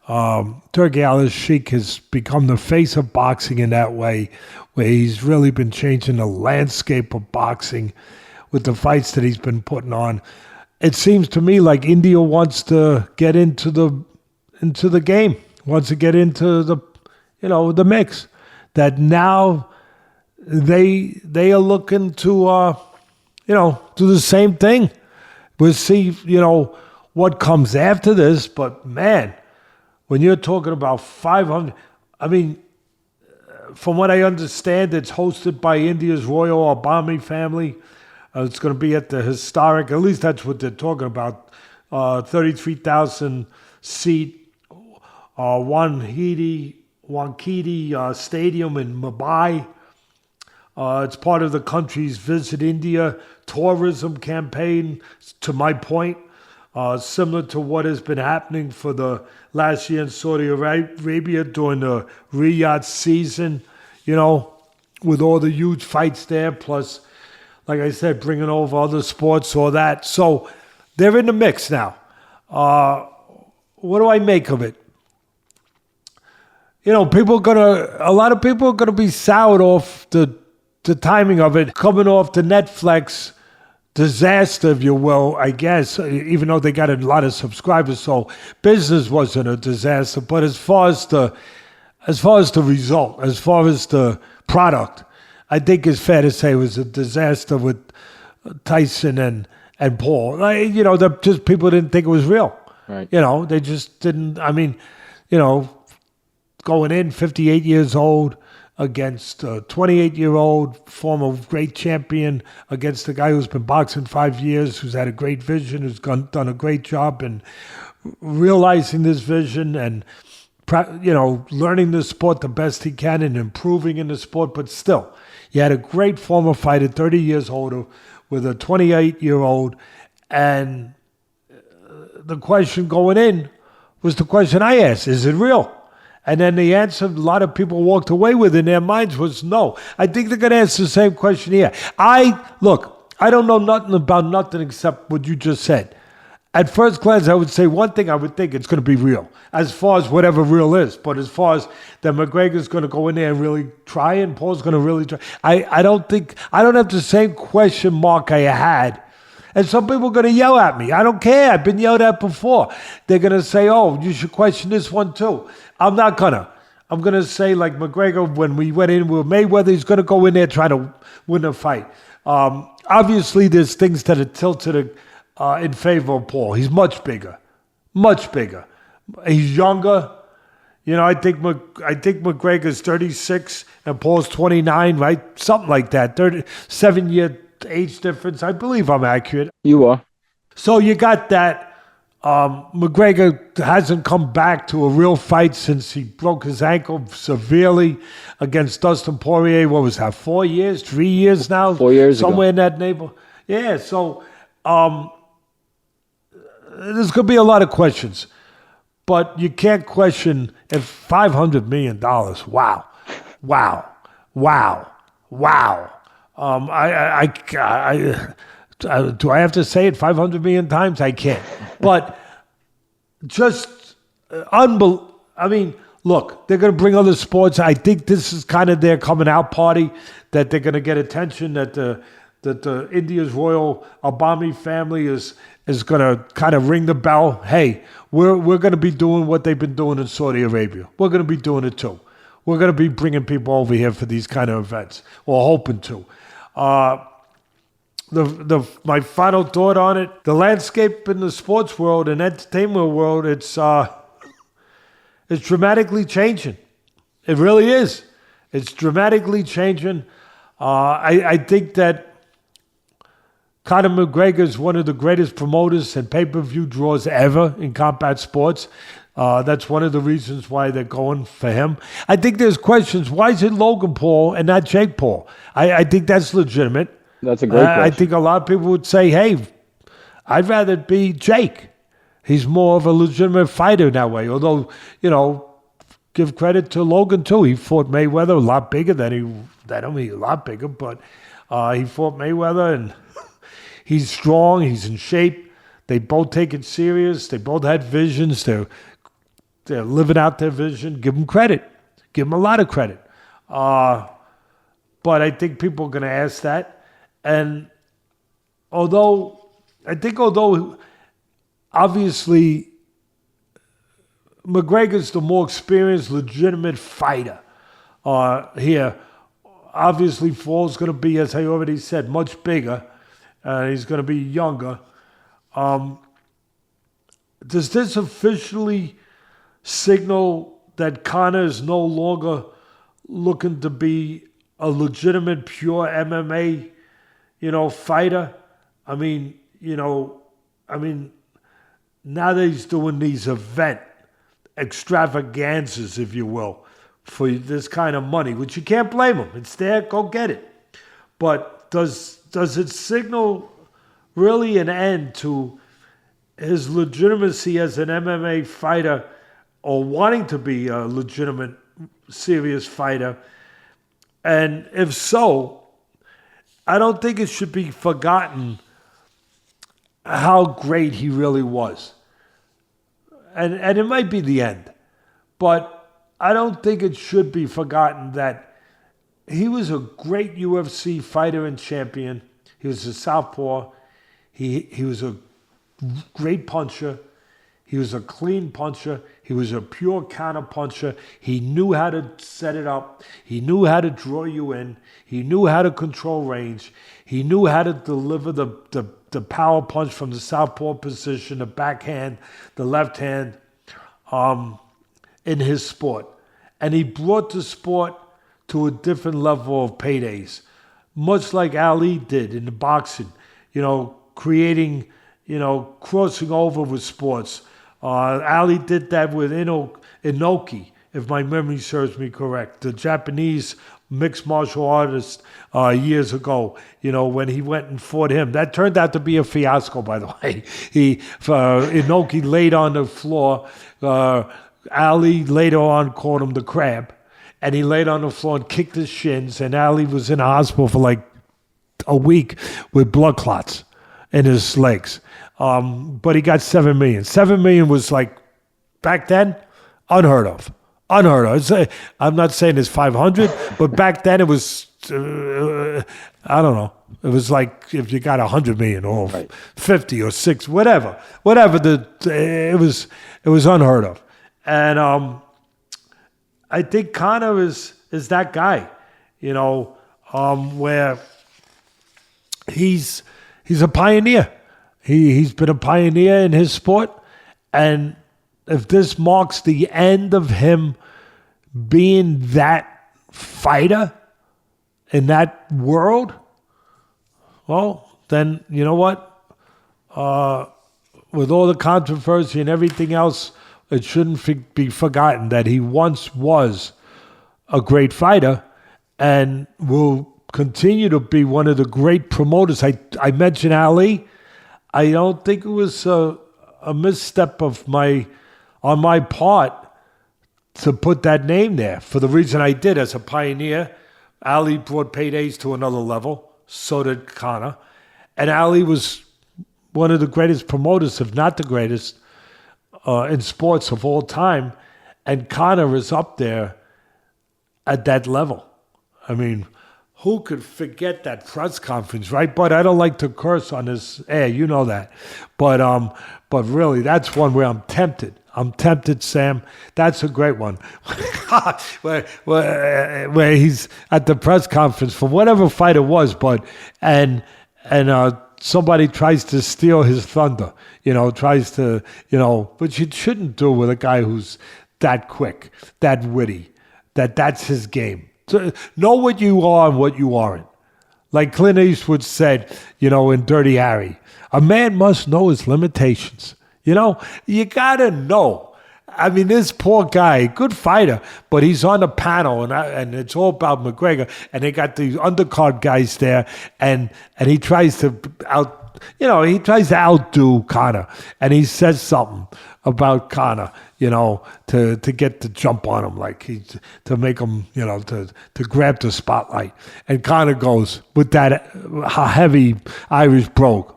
Turki Al-Sheikh has become the face of boxing in that way, where he's really been changing the landscape of boxing with the fights that he's been putting on. It seems to me like India wants to get into the game, wants to get into the mix. That now they are looking to do the same thing. We'll see what comes after this, but man, when you're talking about 500, I mean, from what I understand, it's hosted by India's royal Abami family. It's going to be at the historic, at least that's what they're talking about, 33,000 seat Wankhede Stadium in Mumbai. It's part of the country's Visit India tourism campaign, to my point, similar to what has been happening for the last year in Saudi Arabia during the Riyadh season, with all the huge fights there, plus, like I said, bringing over other sports, all that. So they're in the mix now. What do I make of it? A lot of people are gonna be soured off the timing of it, coming off the Netflix disaster, if you will, I guess, even though they got a lot of subscribers, so business wasn't a disaster. But as far as the result, as far as the product, I think it's fair to say it was a disaster with Tyson and Paul. Just people didn't think it was real. Right. They just didn't. I mean, going in 58 years old against a 28-year-old former great champion, against a guy who's been boxing 5 years, who's had a great vision, who's done a great job in realizing this vision and learning the sport the best he can and improving in the sport. But still, you had a great former fighter, 30 years older, with a 28-year-old, and the question going in was the question I asked: is it real? And then the answer a lot of people walked away with in their minds was no. I think they're going to ask the same question here. I don't know nothing about nothing except what you just said. At first glance, I would say one thing, I would think it's going to be real, as far as whatever real is. But as far as that McGregor's going to go in there and really try, and Paul's going to really try, I don't have the same question mark I had And some people are going to yell at me. I don't care. I've been yelled at before. They're going to say, oh, you should question this one too. I'm not going to. I'm going to say, like McGregor, when we went in with Mayweather, he's going to go in there try to win the fight. Obviously, there's things that are tilted in favor of Paul. He's much bigger. Much bigger. He's younger. You know, I think McGregor's 36 and Paul's 29, right? Something like that. 7-year age difference. I believe I'm accurate. You are. So you got that. McGregor hasn't come back to a real fight since he broke his ankle severely against Dustin Poirier. What was that, 4 years, 3 years now? 4 years somewhere ago. In that neighborhood. Yeah, so there's going to be a lot of questions. But you can't question if $500 million. Wow. Do I have to say it 500 million times? I can't. But just unbelievable. I mean, look, they're going to bring other sports. I think this is kind of their coming out party, that they're going to get attention, that the India's royal Obama family is going to kind of ring the bell. Hey, we're going to be doing what they've been doing in Saudi Arabia. We're going to be doing it too. We're going to be bringing people over here for these kind of events, or hoping to. My final thought on it: the landscape in the sports world and entertainment world, it's dramatically changing. It really is. It's dramatically changing. I think that Conor McGregor is one of the greatest promoters and pay-per-view draws ever in combat sports. That's one of the reasons why they're going for him. I think there's questions. Why is it Logan Paul and not Jake Paul? I think that's legitimate. That's a great question. I think a lot of people would say, hey, I'd rather it be Jake. He's more of a legitimate fighter that way. Although, give credit to Logan too. He fought Mayweather a lot bigger than him. A lot bigger, but he fought Mayweather, and he's strong. He's in shape. They both take it serious. They both had visions. They're living out their vision. Give them credit. Give them a lot of credit. But I think people are going to ask that. And although obviously McGregor's the more experienced, legitimate fighter here, obviously Paul's going to be, as I already said, much bigger. He's going to be younger. Does this officially signal that Conor is no longer looking to be a legitimate, pure MMA, fighter? I mean, now that he's doing these event extravaganzas, if you will, for this kind of money, which you can't blame him. It's there, go get it. But does it signal really an end to his legitimacy as an MMA fighter, or wanting to be a legitimate, serious fighter? And if so, I don't think it should be forgotten how great he really was. And it might be the end, but I don't think it should be forgotten that he was a great UFC fighter and champion. He was a southpaw. He was a great puncher. He was a clean puncher. He was a pure counter puncher. He knew how to set it up. He knew how to draw you in. He knew how to control range. He knew how to deliver the power punch from the southpaw position, the backhand, the left hand, in his sport. And he brought the sport to a different level of paydays, much like Ali did in the boxing, creating, crossing over with sports. Ali did that with Inoki, if my memory serves me correct, the Japanese mixed martial artist years ago, when he went and fought him. That turned out to be a fiasco, by the way. Inoki laid on the floor. Ali later on called him the crab. And he laid on the floor and kicked his shins. And Ali was in a hospital for like a week with blood clots in his legs. But he got $7 million. $7 million was, like, back then, unheard of. unheard of. I'm not saying it's 500, but back then it was, I don't know. It was like if you got 100 million or 50 or 6, whatever. It was unheard of. And I think Conor is that guy, where he's a pioneer. He's been a pioneer in his sport. And if this marks the end of him being that fighter in that world, well, then you know what? With all the controversy and everything else, it shouldn't be forgotten that he once was a great fighter and will continue to be one of the great promoters. I mentioned Ali. I don't think it was a misstep on my part to put that name there for the reason I did. As a pioneer, Ali brought paydays to another level. So did Conor. And Ali was one of the greatest promoters, if not the greatest, in sports of all time. And Conor is up there at that level. I mean, who could forget that press conference, right? But I don't like to curse on this air, you know that. But really, that's one where I'm tempted. Sam. That's a great one. where he's at the press conference for whatever fight it was, and somebody tries to steal his thunder, which you shouldn't do with a guy who's that quick, that witty, that's his game. So know what you are and what you aren't. Like Clint Eastwood said, in Dirty Harry, a man must know his limitations. You got to know. I mean, this poor guy, good fighter, but he's on the panel, and it's all about McGregor, and they got the undercard guys there, and he tries to outdo Conor, and he says something about Conor, to get the jump on him, to make him, to grab the spotlight. And Conor goes with that heavy Irish brogue.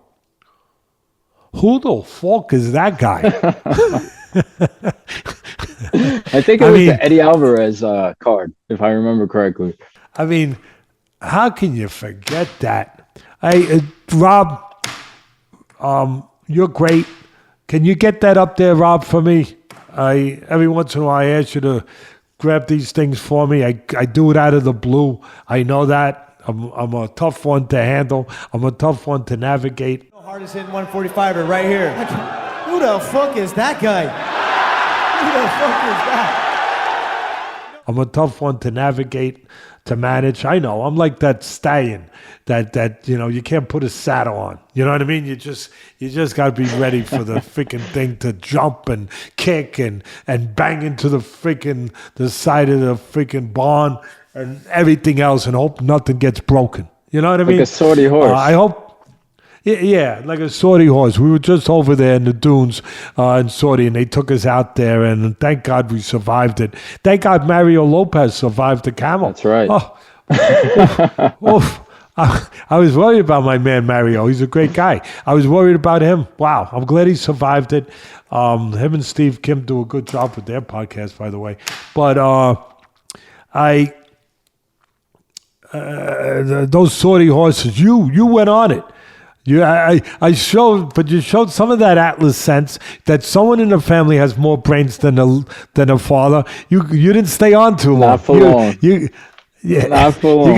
Who the fuck is that guy? I think it was the Eddie Alvarez card, if I remember correctly. I mean, how can you forget that? Rob, you're great. Can you get that up there, Rob, for me? Every once in a while I ask you to grab these things for me. I do it out of the blue. I know that. I'm a tough one to handle. I'm a tough one to navigate. Hardest hitting 145er right here. Who the fuck is that guy? Who the fuck is that? I'm a tough one to navigate, to manage. I know. I'm like that stallion that you can't put a saddle on. You know what I mean? You just got to be ready for the freaking thing to jump and kick and bang into the side of the freaking barn and everything else and hope nothing gets broken. You know what I mean? Like a sortie horse. I hope. Yeah, like a sortie horse. We were just over there in the dunes in Saudi, and they took us out there, and thank God we survived it. Thank God Mario Lopez survived the camel. That's right. Oof. I was worried about my man Mario. He's a great guy. I was worried about him. Wow, I'm glad he survived it. Him and Steve Kim do a good job with their podcast, by the way. But those sortie horses, you went on it. I showed, but you showed some of that Atlas sense that someone in the family has more brains than a father. You didn't stay on too long. Not for long. Not for long.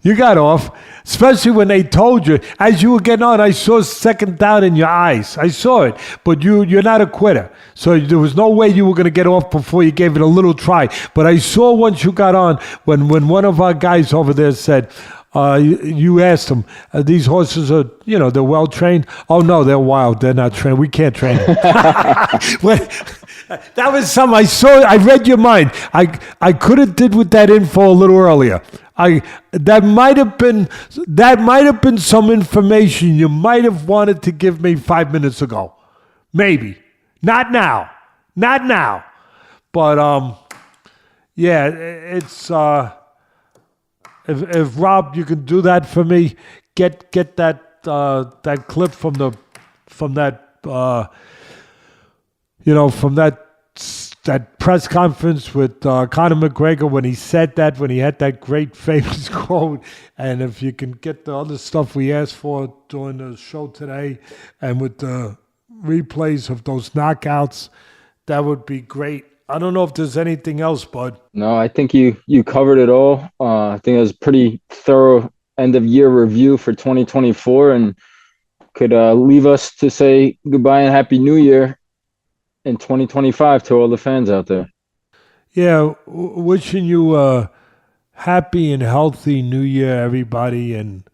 You got off, especially when they told you as you were getting on. I saw second doubt in your eyes. I saw it, but you're not a quitter. So there was no way you were going to get off before you gave it a little try. But I saw once you got on when one of our guys over there said. You asked them, these horses are, they're well trained. Oh no, they're wild. They're not trained. We can't train them. That was something I saw. I read your mind. I could have did with that info a little earlier. That might have been some information you might have wanted to give me 5 minutes ago. Maybe. Not now. But yeah, it's If Rob, you can do that for me, get that clip from that that press conference with Conor McGregor when he said that, when he had that great famous quote. And if you can get the other stuff we asked for during the show today and with the replays of those knockouts, that would be great. I don't know if there's anything else, bud. No, I think you covered it all. I think it was a pretty thorough end of year review for 2024 and could leave us to say goodbye and Happy New Year in 2025 to all the fans out there. Yeah, wishing you a happy and healthy New Year, everybody, and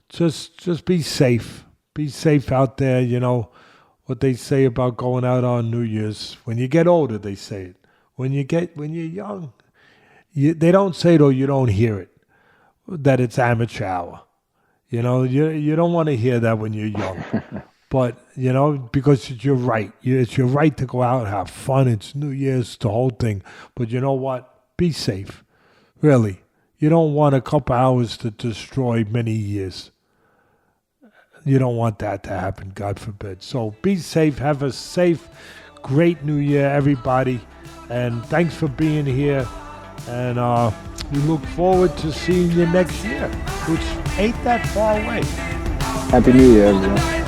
just be safe. Be safe out there. You know what they say about going out on New Year's. When you get older, they say it. When you're young, they don't say it or you don't hear it, that it's amateur hour. You know, you don't want to hear that when you're young. But, you know, because it's your right. It's your right to go out and have fun. It's New Year's, the whole thing. But you know what? Be safe. Really. You don't want a couple hours to destroy many years. You don't want that to happen, God forbid. So be safe. Have a safe, great New Year, everybody. And thanks for being here. And we look forward to seeing you next year, which ain't that far away. Happy New Year, everyone.